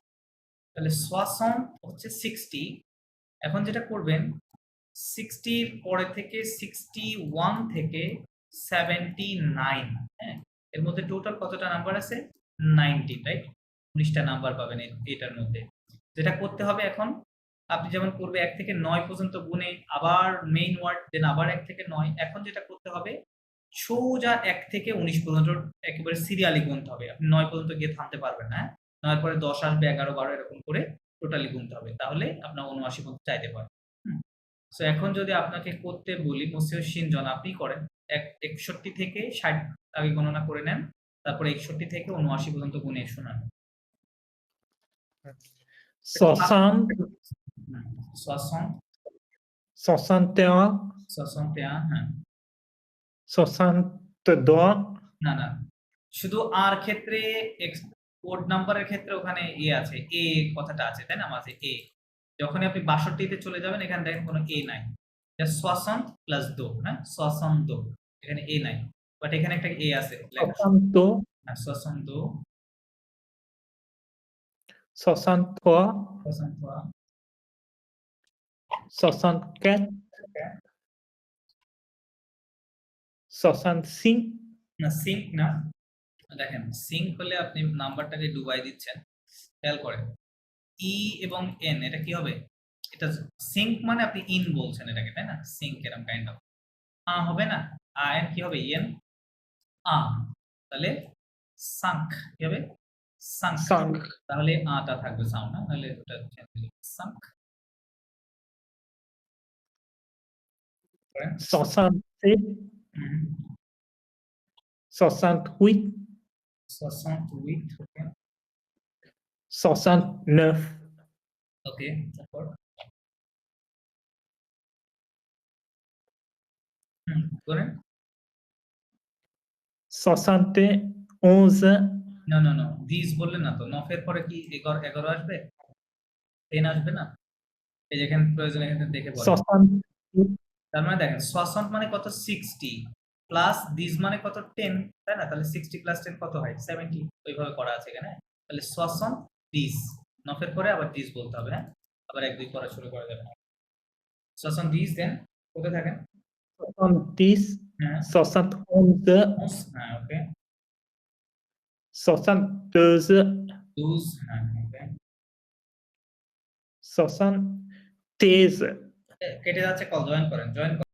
তাহলে সোয়াসন্ত হচ্ছে 60। এখন যেটা করবেন 60 এর পরে থেকে 61 থেকে 79, হ্যাঁ এর মধ্যে টোটাল কতটা নাম্বার আছে, 19, রাইট, 19টা নাম্বার পাবেন এটার মধ্যে। যেটা করতে হবে এখন, আপনি যেমন করবে 1 থেকে 9 পর্যন্ত গুনে আবার মেইন ওয়ার্ড, দেন আবার 1 থেকে 9, এখন যেটা করতে হবে সোজা 1 থেকে 19 পর্যন্ত একেবারে সিরিয়ালি গুনতে হবে, আপনি 9 পর্যন্ত গিয়ে থামতে পারবেন না, 9 পরে 10 আসবে, 11 12 এরকম করে টোটালি গুনতে হবে, তাহলে আপনার 79 পর্যন্ত চাইতে পারবেন। সো এখন যদি আপনাকে করতে বলি মোসিও শিনজন, আপনি করেন 61 থেকে 60 আগে গণনা করে নেন, তারপরে 61 থেকে 79 পর্যন্ত গুনে শোনান। 60, 61, 61, হ্যাঁ 62, না না, শুধু আর ক্ষেত্রে কোড নাম্বারের ক্ষেত্রে ওখানে আছে, এ কথাটা আছে তাই না, মাঝে এ, যখনই আপনি 62 তে চলে যাবেন এখানে দেখেন কোনো এ নাই, জাস্ট 60 প্লাস 2, হ্যাঁ 62, এখানে এ নাই, বাট এখানে একটা এ আছে, 62, 62, 63, 63, 64, 65, না সিঙ্ক না, দেখেন সিঙ্ক হলে আপনি নাম্বারটাকে ডুবাই দিচ্ছেন, খেয়াল করেন ই এবং এন এটা কি হবে, এটা সিঙ্ক মানে আপনি ইন বলছেন এটাকে তাই না, সিঙ্ক এরকম কাইন্ড অফ, হবে না, এন কি হবে, ইন তাহলে সাঙ্ক কি হবে, সাঙ্ক, sunk, তাহলে টা থাকবে সাউন্ড, না তাহলে ওটা সাঙ্ক, 67, 68, 68, ওকে 69, ওকে, তারপর করেন 71 না না না দিস বললেন না তো নফের পরে কি 11 আসবে 10 আসবে না এই যেখানে প্রয়োজন এখানে দেখে বলেন 60 তার মানে দেখেন 60 মানে কত 60 প্লাস দিস মানে কত 10 তাই না তাহলে 60 প্লাস 10 কত হয় 70 ওইভাবে করা আছে এখানে তাহলে 60 দিস নফের পরে আবার দিস বলতে হবে হ্যাঁ আবার এক দুই পড়া শুরু করা যাবে না 60 দিস দেন কোথায় থাকেন 70 হ্যাঁ 71 হ্যাঁ ওকে 62 দুস হ্যাঁ ওকে 73 কেটে যাচ্ছে কল জয়েন করেন